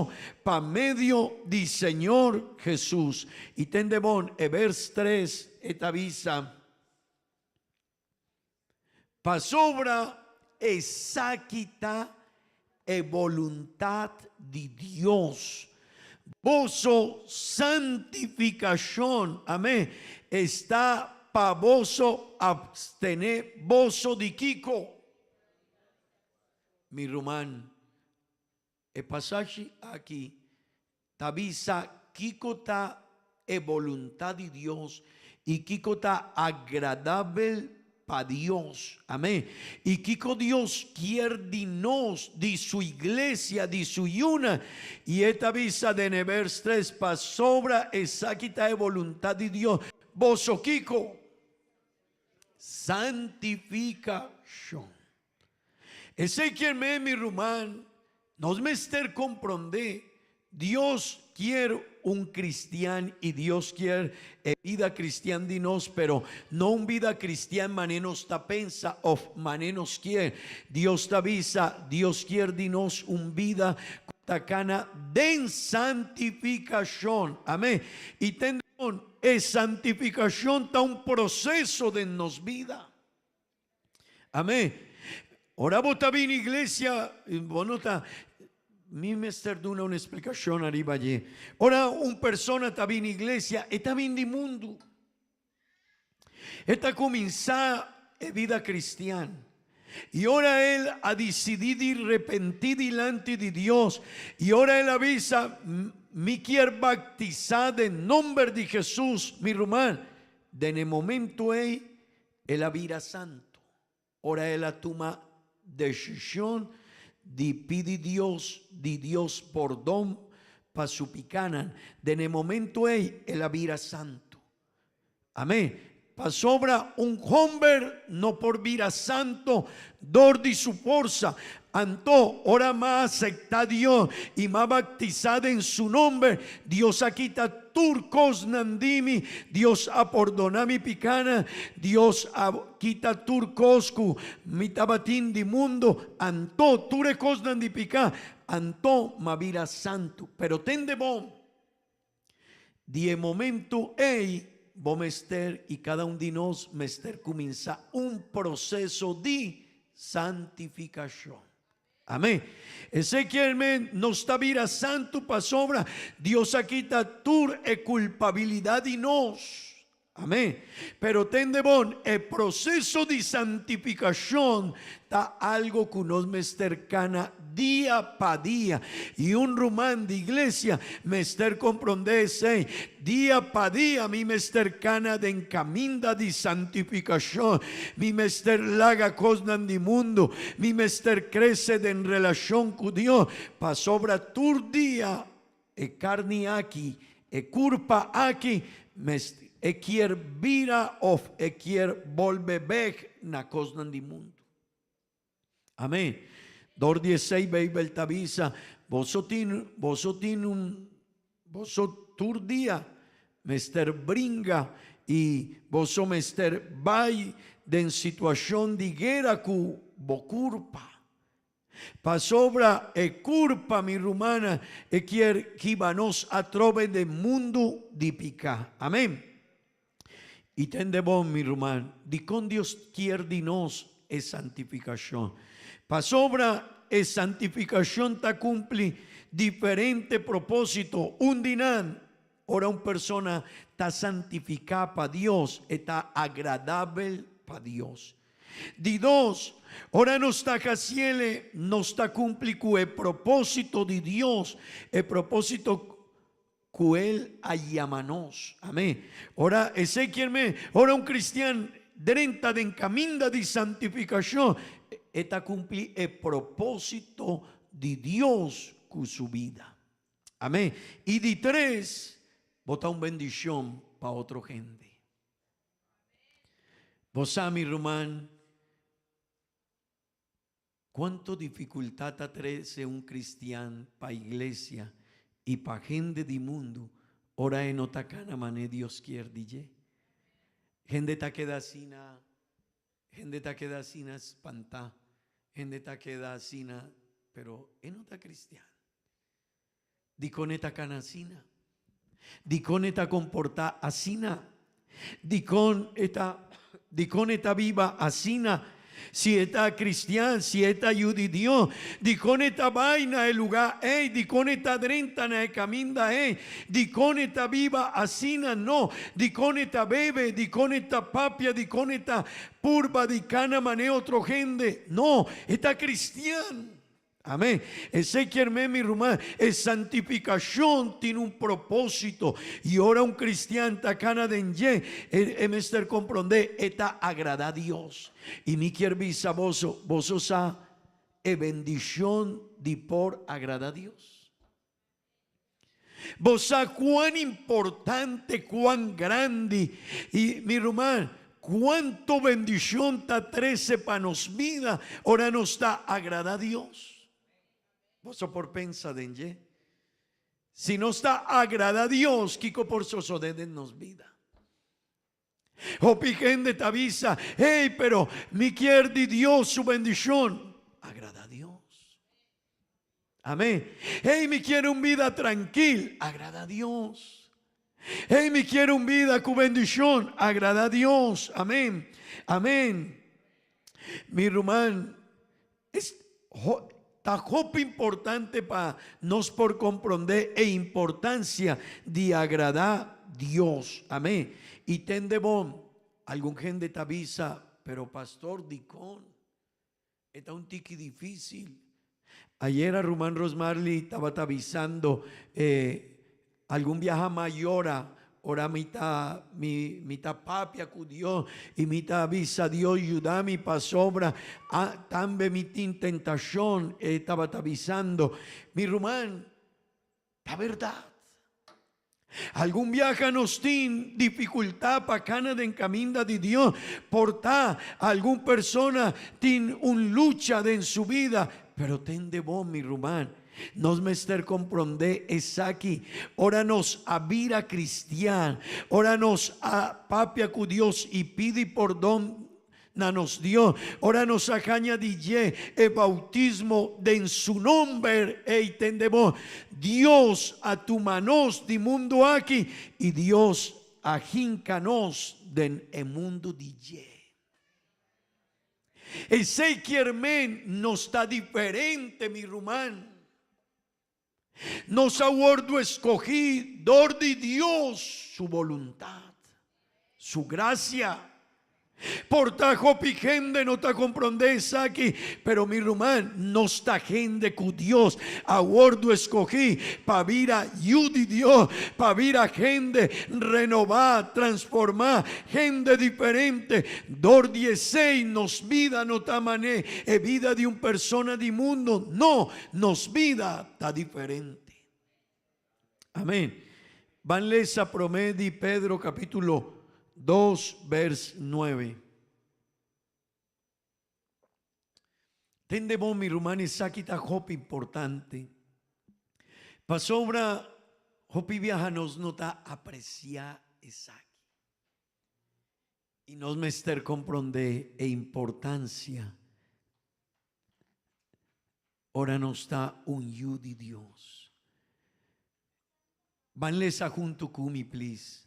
pa medio di Señor Jesús. Y tendebón el vers 3 te avisa pa sobra exacta e voluntad de Dios. Voso santificación, amén, está pa voso abstener voso de Kiko. Mi rumán, el pasaje aquí te avisa Kiko ta e voluntad de Dios y Kiko ta agradable para Dios, amén. Y Kiko Dios quiere dinos de su iglesia, de su yuna. Y esta visa de Nevers 3 pa sobra exacta de voluntad de Dios. Vos Kiko, santificación. Ese quien mi rumán, nos me ester comprende. Dios quiere un cristiano y Dios quiere vida cristiana de nos, pero no un vida cristiana manenos ta pensa o manenos quiere. Dios te avisa, Dios quiere de nos un vida tacana de santificación. Amén. Y tendrán es santificación ta un proceso de nos vida. Amén. Ahora vos está bien iglesia, vos no está. Mi mester duna una explicación arriba allí. Ahora una persona está bien iglesia, está bien de mundo. Está comenzando vida cristiana. Y ahora él ha decidido arrepentir delante de Dios. Y ahora él avisa, me quiere bautizar en nombre de Jesús, mi hermano. De en el momento él avira santo. Ahora él toma decisión de pedir de Dios perdón para su picana. De en el momento él avira santo. Amém. Pasobra un hombre no por vira santo, dor de su fuerza. Antó, ora más acepta Dios y más bautizada en su nombre. Dios quita turcos nandimi, Dios apordonami picana, Dios quita turcoscu, mitabatín di mundo. Antó, turecos nandi pica, antó mavira santo. Pero tende bom, die momento ei. Vos mester y cada un de nos mester comienza un proceso de santificación. Amén. Ezequiel no está vira santo para sobra. Dios quita tur e culpabilidad de nos. Amén. Pero tende bon, el proceso de santificación está algo que nos mester cana día para día. Y un román de iglesia mester comprendese día para día mi mester cana de encaminda de santificación. Mi mester laga cosnan de mundo. Mi mester crece de en relación con Dios. Pa sobra tur día e carne aquí e culpa aquí mester. Quier vira of quier volve back na cosnan di mundo. Amén. Dor 16 Bibel tabisa. Tur día mester bringa y voso mester vai den situación de guerra cu bo culpa. Pa sobra e culpa mi rumana quier kibanos atrove de mundo di pica. Amén. Y tende bon mi rumán, di con Dios quiere de nos es santificación. Pa sobra es santificación ta cumpli diferente propósito. Un dinan, ora un persona ta santificada para Dios, está agradable para Dios. Di dos, ora no está casiele, no está cumpli cu el propósito de Dios, el propósito Cuel ayamanos. Amén. Ora Ezequiel ora un cristiano drenta de encaminda de santificación. Esta cumple el propósito de Dios con su vida. Amén. Y de tres, bota un bendición para otra gente. Vos mi román, cuánto dificultad atrece un cristiano para iglesia y pa gente di mundo, ora en otacana mané Dios quiere DJ. Gente ta queda sina, gente ta queda sina espanta, gente ta queda sina, pero en otra cristiana. Di con esta canasina, di con esta comporta asina, di con esta viva asina. Si está cristiano, si está judidio, di con esta vaina el lugar, di con esta drentana e caminda, di con esta viva asina, no, di con esta bebe, di con esta papia, di con esta purba, di cana mane otro gente, no, está cristiano. Amén. Ezequiel mi rumán, es santificación tiene un propósito. Y ahora un cristiano tacana de mester comprende está agrada a Dios. Y mi quier visa vos sa e bendición de por agrada a Dios. Vos sa cuán importante, cuán grande. Y mi rumán, cuánto bendición ta trece para nos vida. Ahora nos está agrada a Dios. Vos por pensa denye. Si no está agrada a Dios, Kiko por sosodede nos vida. O piquen de tabisa, pero mi quiere de Dios su bendición. Agrada a Dios. Amén. Mi quiere un vida tranquila. Agrada a Dios. Mi quiere un vida con bendición. Agrada a Dios. Amén. Amén. Mi rumán es tajopo importante para nos por comprender e importancia de agradar a Dios. Amén. Y tende bon, algún gente te avisa, pero pastor Dicón, está un tiki difícil. Ayer a Román Rosmarly estaba avisando algún viaje mayor. Ora mita papia cu Dios y mita avisa Dios ayudame pa sobra tambe mi tentación estaba avisando mi rumán la verdad Algún viaja nos tin dificultad pa cana de encaminda de Dios. Porta algún persona tin un lucha de en su vida. Pero ten de vos, mi rumán. Nos mester comprende es aquí. Ora nos a vida cristiana. Ora nos a papia cu Dios y pide por don nos dio. Ora nos acaña DJ el bautismo de en su nombre. Entendemos. Dios a tu manos di mundo aquí. Y Dios a jincanos den el mundo DJ. Ese quiermen no está diferente, mi rumán. Nos aguardo escogí, dor de Dios, su voluntad, su gracia. Por tajo pigende no ta comprendés aquí, pero mi rumán no está gente cu Dios aguardo escogí pa vira yudi Dios, pa vira gente renovar, transformar, gente diferente. Dor 16 nos vida no ta mané, e vida de un persona di mundo, no, nos vida ta diferente. Amén. Vanle esa promedi Pedro capítulo 2, vers 9. Tendemos mi rumani sakita hop importante. Pasobra hopi viajanos nota aprecia esaki. Y nos mester comprende e importancia. Ora nos está un yudi Dios. Vanlesa junto kumi please.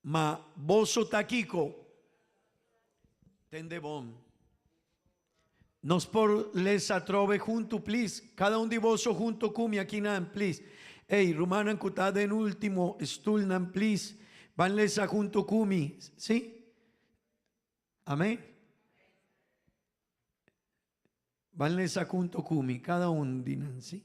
Ma boso taquico tende bom. Nos por lesa trove junto please. Cada un de voso junto cumi aquí nan please. Ey, rumanan cutada en último stulnan please. Van lesa junto cumi. ¿Sí? Amén. Van lesa junto cumi. Cada un dinan, ¿sí?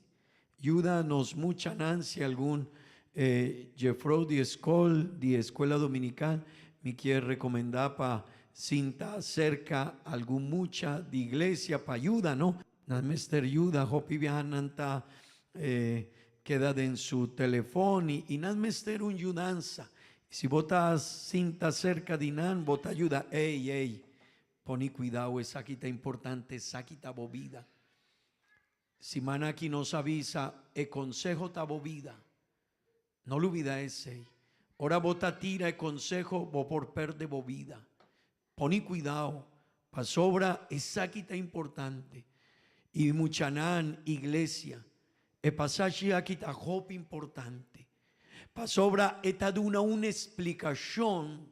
Ayúdanos mucha Nancy algún Jeffro de escuela dominical me quiere recomendar para cinta cerca algún mucha de iglesia para ayuda, ¿no? Mester ayuda, hopi viajananta queda en su teléfono y mester un ayudanza. Si botas cinta cerca de nan, bota ayuda, ey, poní cuidado, esa quita importante, esa quita bobida. Si manaki nos avisa, el consejo ta bobida. No lo olvida ese. Ora bota tira el consejo, bo por perde bobida. Poní cuidado, pa sobra esa quita importante. Y muchanan iglesia, el pasaje aquí ta hop importante. Pa sobra esta duna una explicación.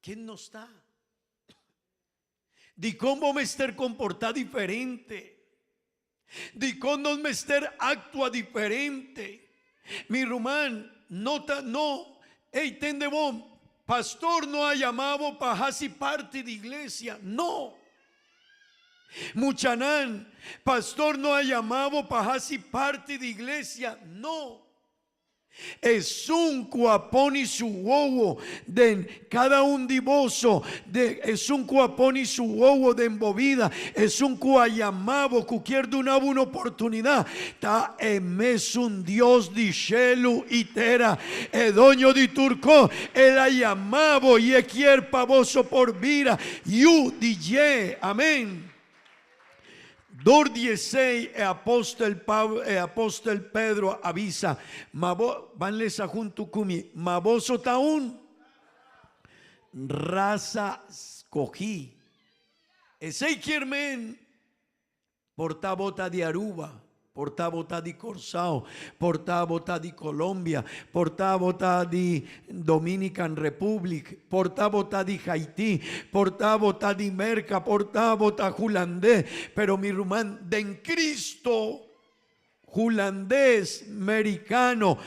¿Quién no está? De cómo mester comporta diferente. De cómo mester actúa diferente. Mi rumán, nota, no, tende bom, pastor no ha llamado para hacer parte de iglesia, no. Muchanán, pastor no ha llamado para hacer parte de iglesia, no. Es un cuaponi su huevo de cada un divoso, es un cuaponi su huevo de embovida, es un cuayamabo que quiere una oportunidad. Ta emes un Dios de Shelu y Tera, el doño de Turco, el ayamabo y el quier pavoso por vida, you DJ, amén. Dor 16, apóstol Pedro avisa, vanles a junto kumi, maboso taun, raza escogí. Ese quiermen, portabota de Aruba, portabota de Corsao, portabota de Colombia, portabota de Dominican Republic, portabota de Haití, portabota de Merca, portabota Julandés, pero mi rumán de en Cristo. Julandés, americano,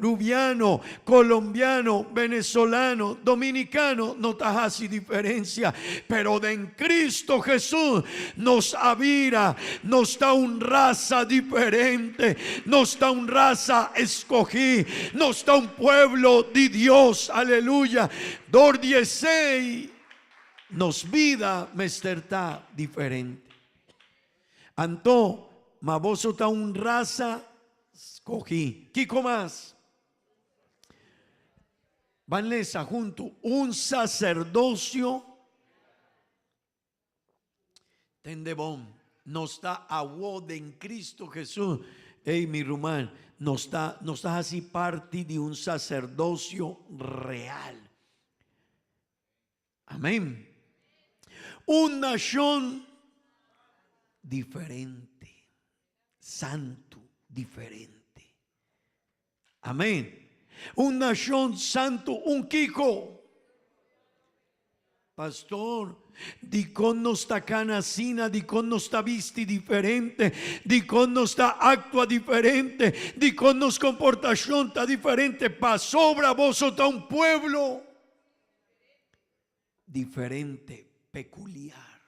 rubiano, colombiano, venezolano, dominicano, no hace diferencia, pero de en Cristo Jesús nos avira, nos da un raza diferente, nos da un raza escogí, nos da un pueblo de Dios, aleluya. Dor 16 nos vida mesterta diferente. Anto ma vos está un raza escogí. Kiko más. Vanessa junto. Un sacerdocio. Tendebón. Nos está a voz en Cristo Jesús. Hey, mi rumán. Nos está así parte de un sacerdocio real. Amén. Una nación diferente, santo, diferente. Amén. Una nación santo, un Kiko. Pastor, di con nos sta canasina, di con nos sta visti differente, di con nos sta actua differente, di con nos comportación ta differente, pa sobra vos sta un pueblo diferente, peculiar.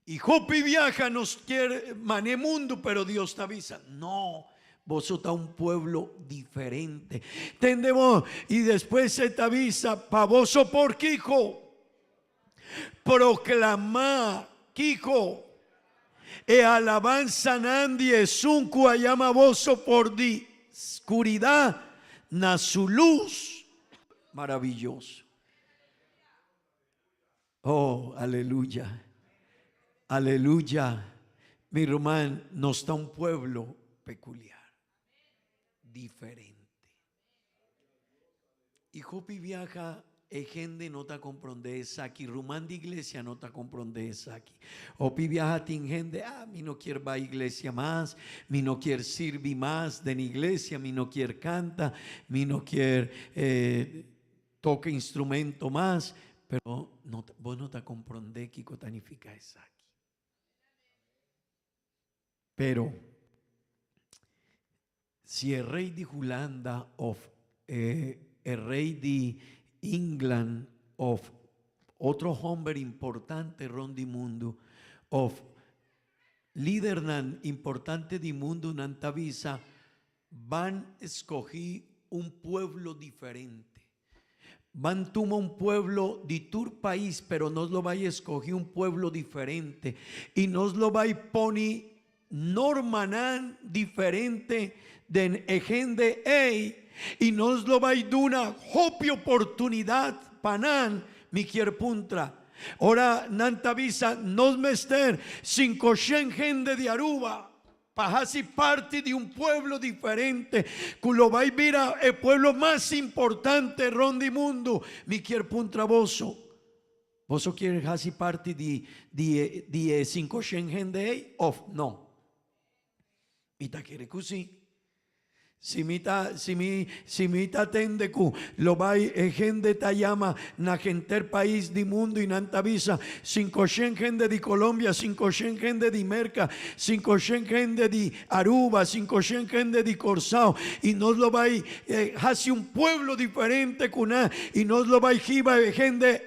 Y Hopi viaja, nos quiere, mané mundo, pero Dios te avisa. No, vos sos un pueblo diferente. Entendemos. Y después se te avisa, pa vos sos por Kiko. Proclamá, Kiko. E alabanza nandi es un cuayama vos por di oscuridad, na su luz. Maravilloso. Oh, aleluya. Aleluya. Mi román, nos está un pueblo peculiar, diferente. Y Hopi viaja, e gente no te comprende esa aquí. Rumán de iglesia no te comprende esa aquí. Hopi viaja, tin gente, mi no quiere va a iglesia más, mi no quiere servir más de la iglesia, mi no quiere canta, mi no quiere toca instrumento más, pero no, vos no te comprendés que significa eso aquí. Pero si el rey de Holanda o el rey de England o otro hombre importante ron di mundo o líder importante di mundo nantavisa van a escoger un pueblo diferente. Van toma un pueblo de tu país, pero nos lo va a escoger un pueblo diferente y nos lo va a poner normanan diferente de gente y nos lo va a dar una oportunidad panan mi quier puntra. Ahora nantavisa nos mester 500 gente de Aruba. Pajasi parte de un pueblo diferente, que lo va a ver el pueblo más importante rondi mundo. Mi quier puntra voso. ¿Vos quieres hacer parte de 500 gente o no? Y ta quiere que sí. Si mi tende ku lo va gente ta llama na gente país di mundo y nantavisa 500 gente de Colombia, 500 gente de Merca, 500 gente de Aruba, 500 gente de Corsao y nos lo va hace un pueblo diferente kuna y nos lo va gente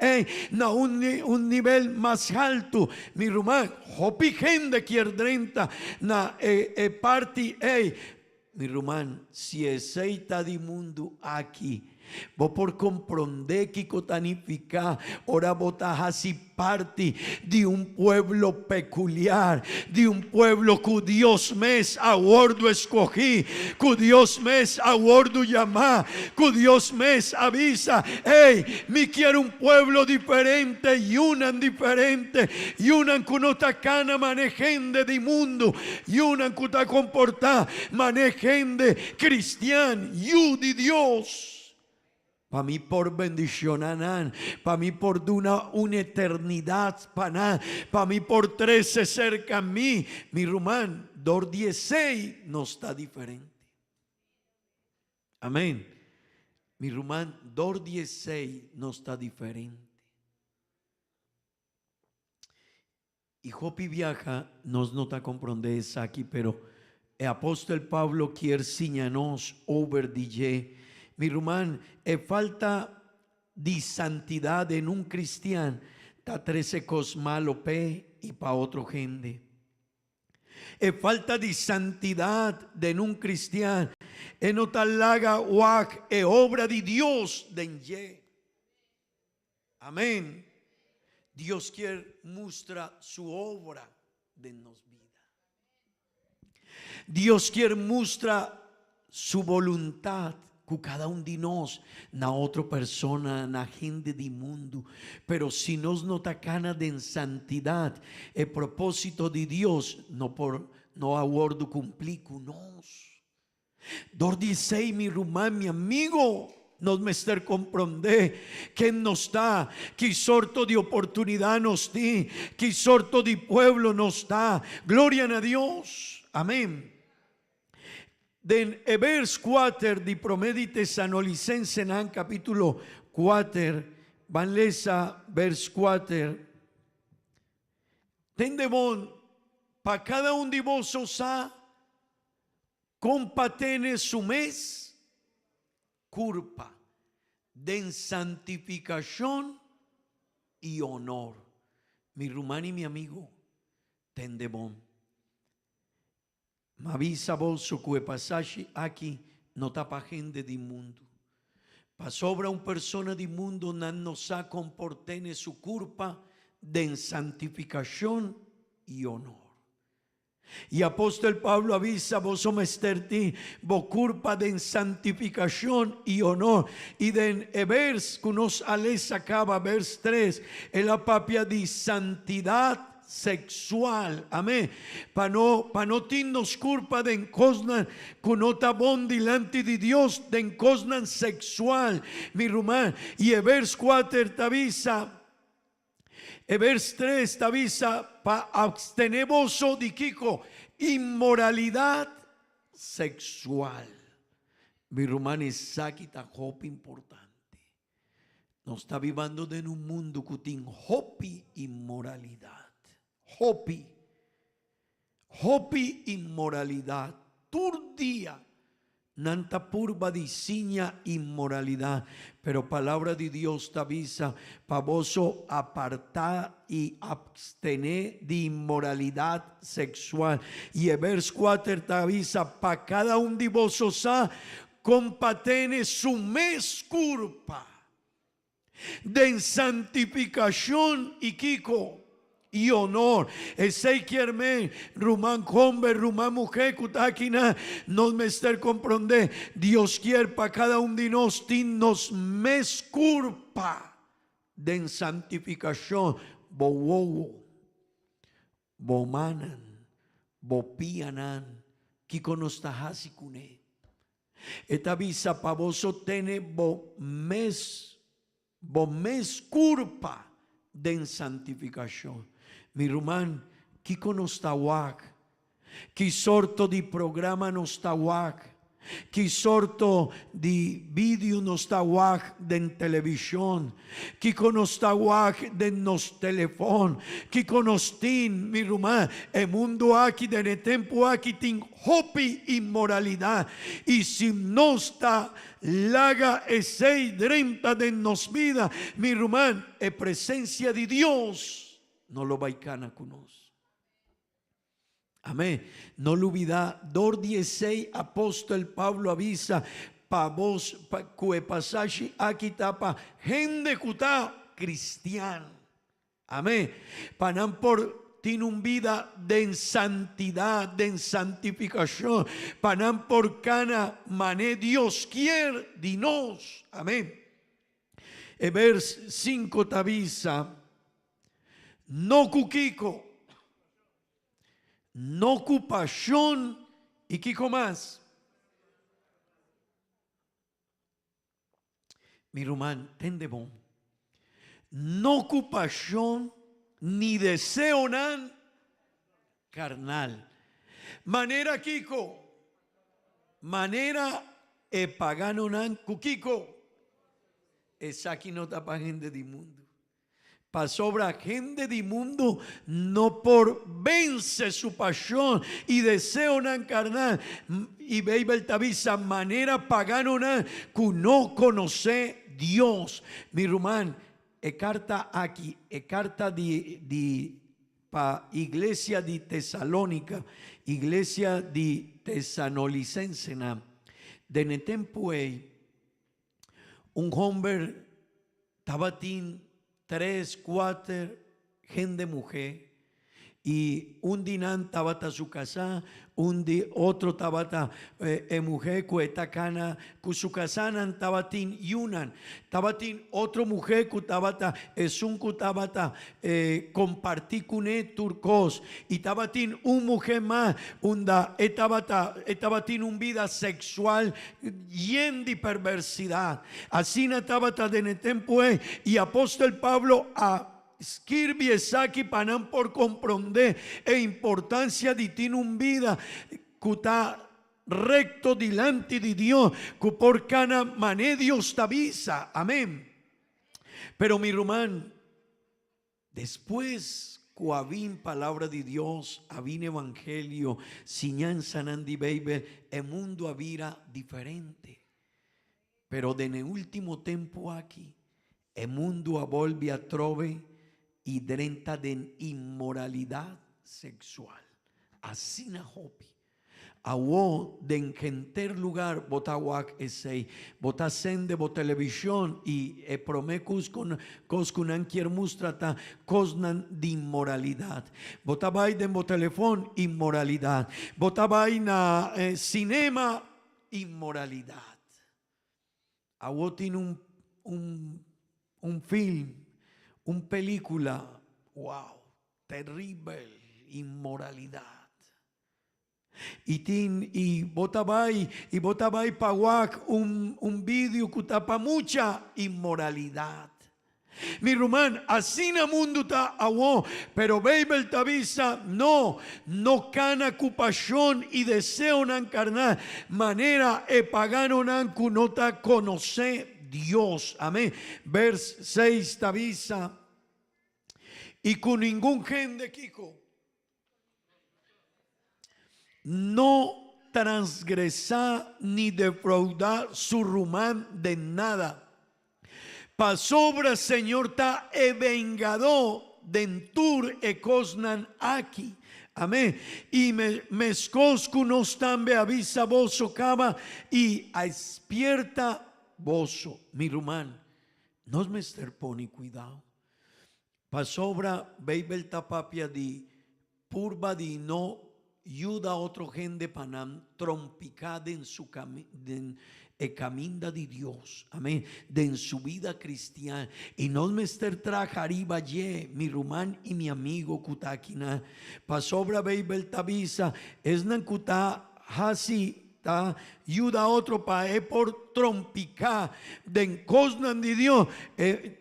na un nivel más alto. Mi rumán hopi gente quierdrenta na party mi rumán, si es aceita di mundo aquí, vos por comprender que cotanifica, ora botas así parte de un pueblo peculiar, de un pueblo que Dios mes aguardo escogí, que Dios mes aguardo llamar, que Dios mes avisa, me quiero un pueblo diferente y unan diferente, y unan que no ta cana manejende de mundo, y unan que ta comporta manejende cristian, y de Dios. Para mí por bendición, para mí por una eternidad, para mí por 13 cerca a mí, mi rumán, 16 no está diferente. Amén. Mi rumán, 16 no está diferente. Y Hopi viaja, nos nota comprender eso aquí, pero el apóstol Pablo quiere enseñarnos over DJ. Mi rumán, falta de santidad en un cristiano, ta 13 cosas malo pe y pa otro gente. Falta de santidad en un cristiano, no talaga wak obra de Dios denye. Amén. Dios quiere mostrar su obra de nos vida. Dios quiere mostrar su voluntad con cada de nós na outra persona, na gente do mundo. Pero se nós não tacana de santidade, o propósito de Deus não aguardo cumprir com nós. Dor dizei, mi irmão, mi amigo, nos mester compreender que nos dá, que sorto de oportunidade nos tem, que sorto de pueblo nos dá. Glória a Deus. Amém. Den vers 4 di Promedi Tesanolicense en capítulo 4, van lesa vers 4. Tende bon, pa cada de vos osa, compatene su mes, culpa, den santificación y honor. Mi rumano y mi amigo, tende bon. Ma avisa bolso que passaggi aqui não tá para gente do mundo. Pa sobra persona do mundo não sa comportene su culpa de santificación y honor. Y apóstol Pablo avisa vos mesterti vo culpa de santificación y honor. Y den vers que nos ales acaba vers 3, es la papia de santidad sexual, amén, para no tinnos culpa de cosas que no está bon delante de Dios, de cosas sexual, mi rumán. Y el vers 4 te avisa, el vers 3 te avisa para abstenevos de Kiko, inmoralidad sexual. Mi rumán es aquí ta hopi importante. Nos está viviendo en un mundo que tiene hopi inmoralidad. Hopi inmoralidad. Tur día nanta purba diseña inmoralidad. Pero palabra de Dios te avisa para vos apartar y abstener de inmoralidad sexual. Y el vers 4 te avisa para cada de vos compatene su mes culpa de santificación y Kiko y honor. Ese quierme, rumán hombre, rumán mujer, kutaquina, nos mester comprender. Dios quiere para cada de nos mes culpa de santificación. Bo wowo, bo manan, bo pianan, que conostahasi cune. Esta visa pa vos tiene bo mes culpa de santificación. Mi rumán, que conostawak, que sorto de programa nostawak, que sorto de vídeo nostawak de televisión, que conostawak de nos teléfono, que conostin, mi rumán, el mundo aquí de tiempo aquí tin hopi inmoralidad. Y si no está laga ese 30 de nos vida, mi rumán, es presencia de Dios. No lo vaicana con nos. Amén. No lo olvida. 16 apóstol Pablo avisa pa vos que pasaje aquí tapa gente cuta cristiana. Amén. Panan por tiene una vida de santidad, de santificación. Panan por cana mané Dios quiere de nos. Amén. El vers 5 te avisa. No cuquico, no ocupación y Kiko más. Mi rumán, tende bon. No ocupación ni deseo nan carnal. Manera Kiko, manera pagano nan cuquico. Es aquí no tapa gente del mundo. Pa sobra gente del mundo no por vence su pasión y deseo nan carnal y Beibel tavisa manera pagano nan que no conoce Dios. Mi rumán, carta aquí, carta de pa iglesia de Tesalónica, iglesia de Tesanolicense na de netempo un hombre tabatín 3, 4 gente mujer Y un dinan tabata su casa, otro tabata mujer cueta cana, su casanan tabatin yunan, tabatin otro mujer cutabata es un cutabata compartí cune turcos, y tabatin un mujer más, etabatin un vida sexual llena de perversidad. Así na tabata de netempue, y apóstol Pablo a Skirbi esaki panan por comprender e importancia de tiene un vida cuta recto delante de Dios, que por cana mané Dios te avisa, amén. Pero mi rumán, después cuavin palabra de Dios, avin evangelio, siñan sanandi baby, el mundo avira diferente. Pero de en el último tiempo aquí, el mundo avolve a trove y drenta de inmoralidad sexual. Así na hopi. Awo de engenter lugar botawak esei, botasende bo televisión y promecus con coscunan quier mustrata cosnan de inmoralidad. Botabay de bo telefón inmoralidad. Botabay na cinema inmoralidad. Awo tiene un film, un película, wow, terrible, inmoralidad. Y botabay pawak un video que tapa mucha inmoralidad. Mi rumán, así na mundo ta awo, pero Babel tavisa, no cana cupachón y deseo nan carnal, manera pagano nan kunota conoce Dios, amén. Vers 6 tavisa, y con ningún gente, Kiko, no transgresar ni defraudar su rumán de nada. Pasobra Señor ta vengado dentur cosnan aquí. Amén. Y mescoscu nos tambe avisa voso cava y despierta voso. Mi rumán, nos me esterponi cuidado. Pasobra beibel tapapia di purba di no ayuda a otro gente panam trompicada en su caminda de Dios, amén, de en su vida cristiana. Y no me ester trajariba ye, mi rumán y mi amigo kutakina. Pasobra beibel tabisa, es nan kuta hasi. Ayuda a otro para por trompicar de cosnan de Dios.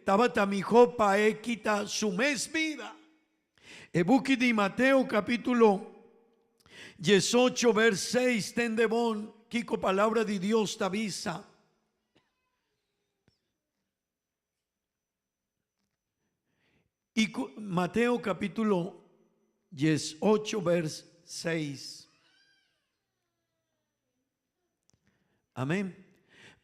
Tabata mi jopa quita su mes vida. Ebuki de Mateo capítulo 18 vers 6 tendebón. Kiko palabra de Dios te avisa. Y Mateo capítulo 18 vers 6. Amén.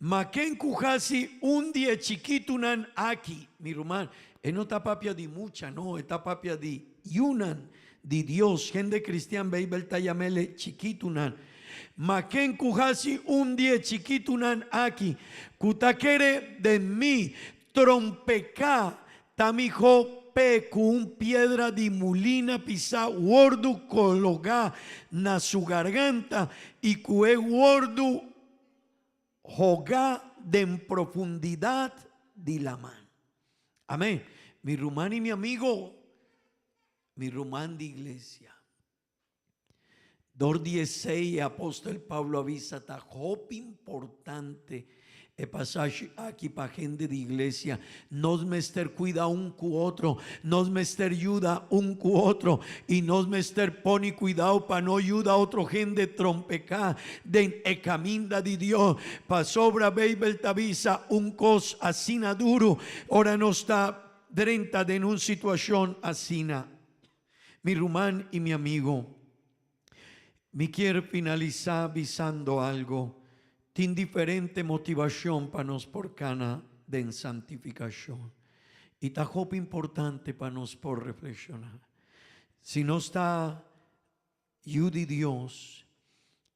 Maken kujasi un día chiquitunan aquí, mi rumán. No está papia de mucha, no, está papia de yunan, de Dios. Gente cristiana, beibel tayamele chiquitunan. Maken kujasi un día chiquitunan aquí. Kutakere de mí, trompeca, tamijo pecu un piedra de mulina pisa, wordu cologa na su garganta y cue wordu joga de en profundidad de la mano. Amén. Mi rumán y mi amigo, mi rumán de iglesia. 2:16 apóstol Pablo avisa ta hop importante el pasaje aquí para gente de iglesia. Nos mester cuida un cu otro, nos mester ayuda un cu otro, y nos mester pone cuidado para no ayuda a otro gente trompeca de caminda de Dios. Pa sobra beibel tavisa un cos asina duro, ahora no está drenta de una situación asina. Mi rumán y mi amigo, me quiero finalizar avisando algo. Tin diferente motivación para nos por cana de santificación. Y tajope importante para nos por reflexionar. Si no está yudi Dios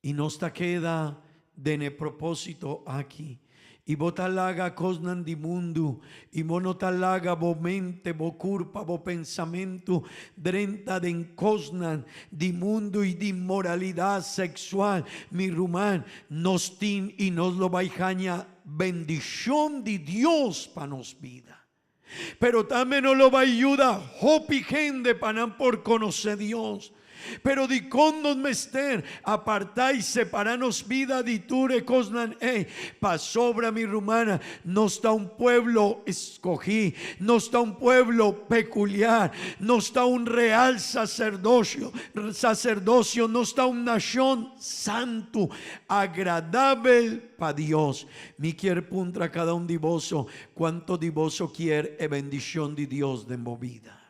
y no está queda de ne propósito aquí Y botalaga cosnan di mundo, y monotalaga bo mente, bo curpa, bo pensamento, drenta den cosnan di mundo y di inmoralidad sexual, mi rumán, nos tin y nos lo baijaña bendición de Dios para nos vida. Pero también nos lo va ayuda, hopi gente panan por conocer Dios. Pero di con nos mester, apartáis, separanos vida di ture cosnan, pa sobra mi rumana, no está un pueblo escogí, no está un pueblo peculiar, no está un real sacerdocio, no está una nación santo, agradable pa Dios. Mi quiere puntra cada un divoso, cuanto divoso quiere e bendición de Dios de movida.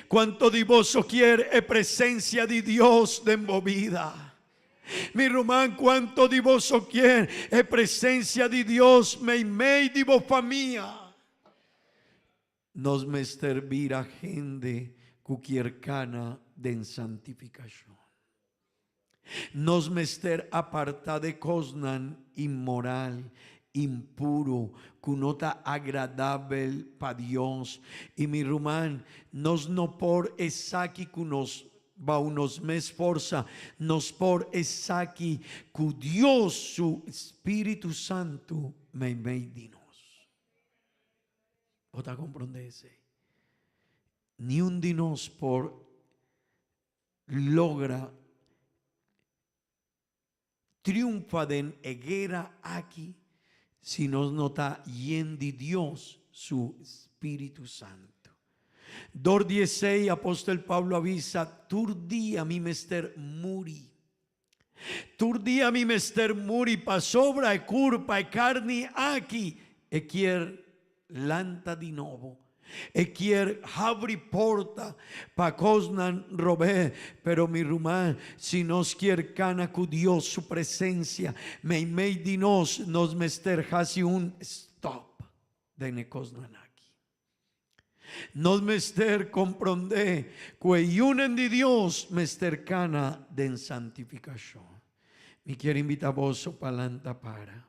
Cuánto divoso quiere es presencia de Dios de movida. Mi román, cuánto divoso quiere es presencia de Dios me divo familia. Nos mester vira gente cuquiercana de santificación. Nos mester aparta de cosnan inmoral, impuro, cunota agradable pa Dios. Y mi rumán, nos no por esaki cunos va unos mes forza, nos por esaki cu Dios su Espíritu Santo me dinos. ¿Ota comprendese? Ni un dinos por logra triunfa den eguera aquí, si nos nota yendi Dios su Espíritu Santo. Dor 16, apóstol Pablo avisa, turdía mi mester muri. Turdía mi mester muri pa sobra e curpa e carni aquí e quier lanta di novo. E quier abri porta pa cosnan robé, pero mi rumán, si nos quier cana cu Dios su presencia, me di nos mester hasi un stop de ne cosnan aquí. Nos mester comprende que yunen di Dios mester cana den santificación. Mi quiere invitar vos palanta para.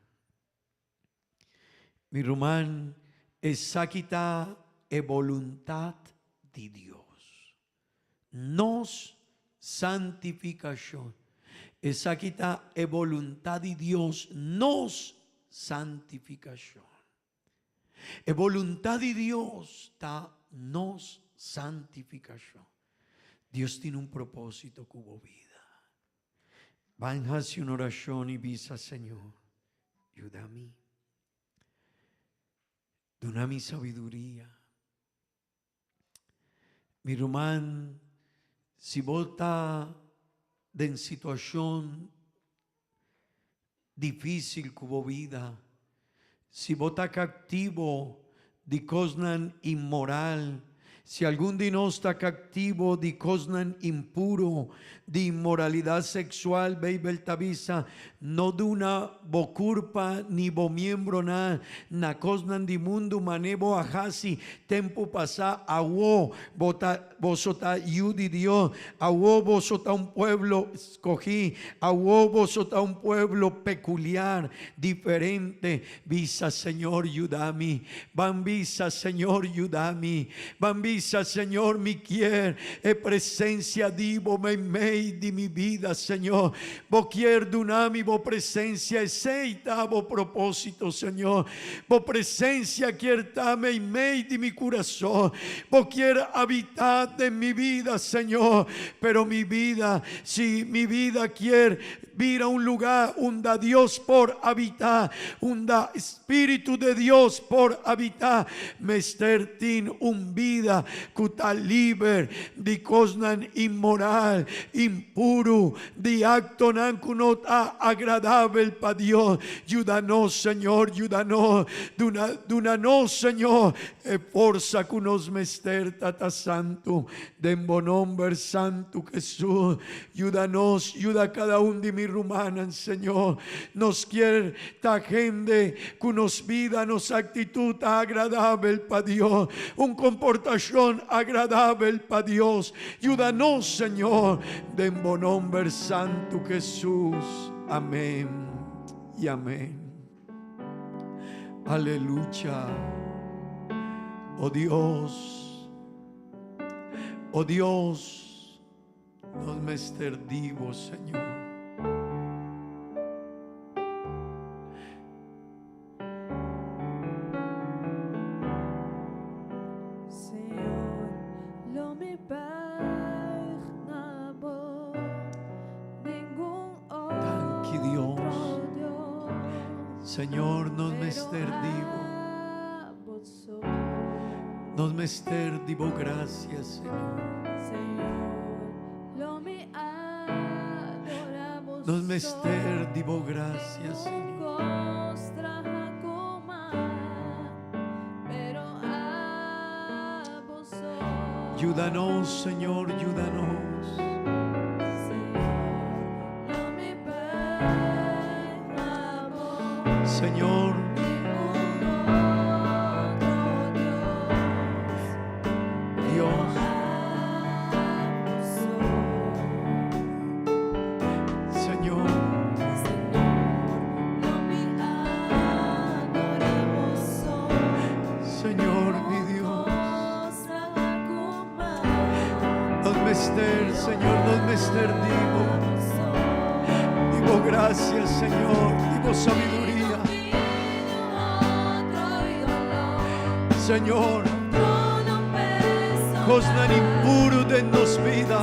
Mi rumán es saquita e voluntad de Dios. Nos santificación. Esa quita e voluntad de Dios. Nos santificación. E voluntad de Dios está nos santificación. Dios tiene un propósito cubo vida. Van hacia una oración y visa, Señor, ayuda a mí. Dona mi sabiduría. Mi román, si vota en situación difícil cubo vida, si vota captivo de cosnan inmoral, si algún día no está captivo de cosnan impuro, de inmoralidad sexual, Beibel Tabisa, no de una bocurpa ni bo miembro na cosnan di mundo manebo ajasi, tempo pasa awo, vosota yudi Dios, awo vosota un pueblo escogí, awo vosota un pueblo peculiar, diferente, visa Señor yudami, van visa Señor yudami, van visa Señor mi quier, e presencia divo me di mi vida Señor, vo quier dunami, vo presencia eseita, vo propósito Señor, vo presencia quier tame y me di mi corazón, vo quier habitar en mi vida Señor, pero mi vida, si mi vida quiere vir a un lugar, da Dios por habitar, da Espíritu de Dios por habitar, mester tin un vida cuta liber di cosnan inmoral, impuro, di acto nan cunota agradable pa Dios. Ayúdanos Señor, ayúdanos, dunanos Señor, e forza cunos mester tata santo, den bonombre santo Jesús. Ayúdanos, ayuda a cada uno de mi rumanan Señor, nos quiere ta gente que nos vida, nos actitud agradable pa Dios, un comportación agradable pa Dios. Ayúdanos Señor, den bonombre santo Jesús. Amén y amén. Aleluya. Oh Dios, nos mester divo, Señor. Señor, lo mi berg nabo, ningún Danke, Dios. otro Dios. Señor, nos mester divo. Nos mester divo, gracias, Señor. Lo mi adoramos. Nos mester divo, gracias, Señor. Ayúdanos, Señor, ayúdanos. Señor, Dios, Señor, Señor, mi Dios. Nos mester, Señor, nos mester divo. Divo gracias, Señor, divo sabiduría. Señor, cosnan impuro de nos vida.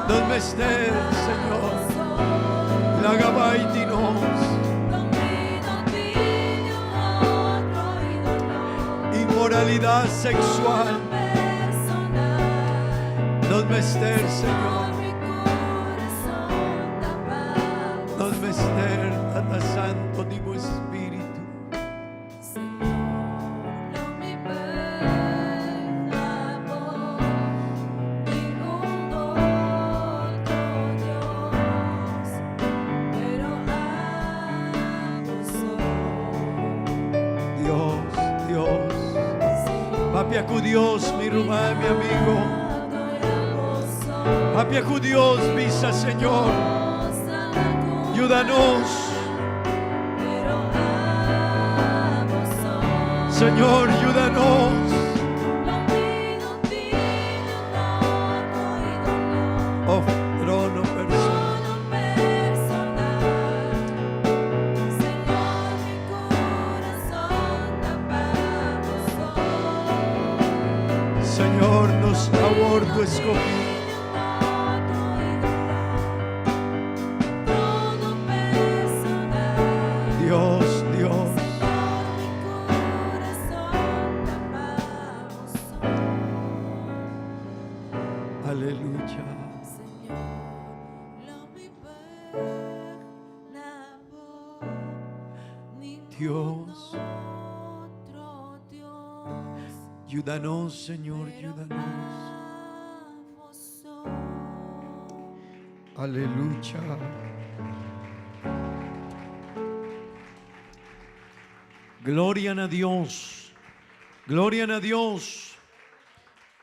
Nos mester, Señor, la gabaitinos. Inmoralidad sexual. Nos mester, Señor. Nos mester, Tata Santo, divo Espíritu. Dios, Dios. Papiacu Dios, mi rumá, mi amigo. Papiacu Dios, visa, Señor. Ayúdanos. Señor, ayúdanos. Oh, trono personal. Señor, nos abordo escogido. Dios, Dios. Aleluya. Dios. Ayúdanos, Señor, ayúdanos. Aleluya. Gloria a Dios. Gloria a Dios.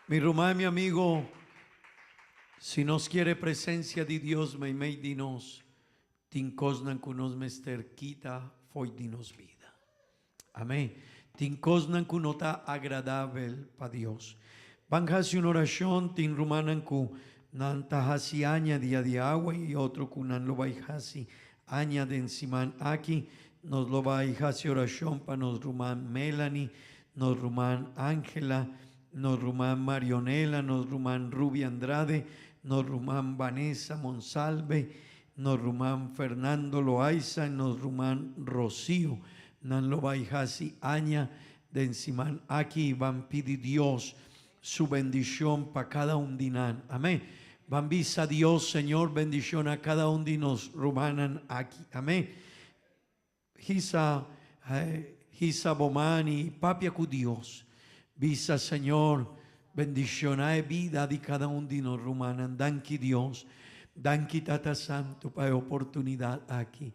Mi rumá, mi amigo, si nos quiere presencia de Dios, me dinos, tincosnan kunos mester quita, foi dinos vida. Amén. Tincosnan kunota agradable para Dios. Van hasi una oración, tin rumanan ku nanta hasi aña día de agua y otro kunan lo vai hasi aña de encima aquí. Nos lo va a hasi oración para nos rumán Melanie, nos rumán Ángela, nos rumán Marionela, nos rumán Ruby Andrade, nos rumán Vanessa Monsalve, nos rumán Fernando Loaiza, nos rumán Rocío, nan lo va a hasi aña de encima aquí. Van pedir Dios su bendición para cada un dinan. Amén. Van visa Dios, Señor, bendición a cada un de nos rumanan aquí. Amén. Hisa bomani, papia cu Dios. Visa, Señor, bendición a vida de cada un de nos rumanan. Danki Dios, danki Tata Santo para oportunidad aquí.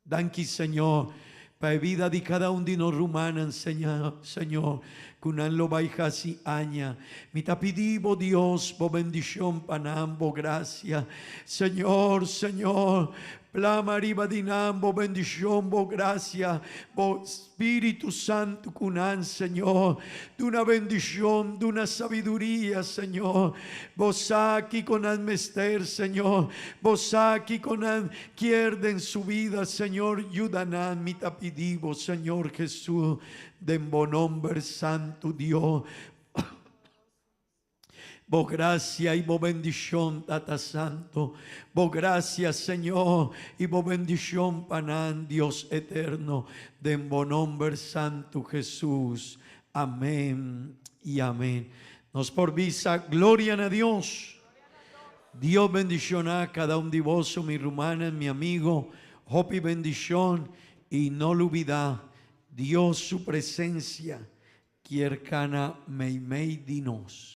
Danki, Señor, para vida de cada un de nos rumanan, Señor. kunan lo baijasi aña. Mi tapidibo Dios, bo bendición panam, bo gracia. Señor, Señor, plama arriba dinambo, bendición, bo gracia, bo Espíritu Santo kunan, Señor, de una bendición, de una sabiduría, Señor. Vos aquí con almester, Señor, vos aquí con en su vida, Señor, yudanan mi tapidivo, Señor Jesús, de nombre santo Dios. Vos gracia y vos bendición, Tata Santo. Vos gracias, Señor, y vos bendición, Panán, Dios eterno, de nombre santo Jesús. Amén y amén. Nos por visa, gloria a Dios. Dios bendición a cada un de vos, mi hermana, mi amigo. Hopi bendición y no lo olvida. Dios su presencia, quiercana meimei dinos.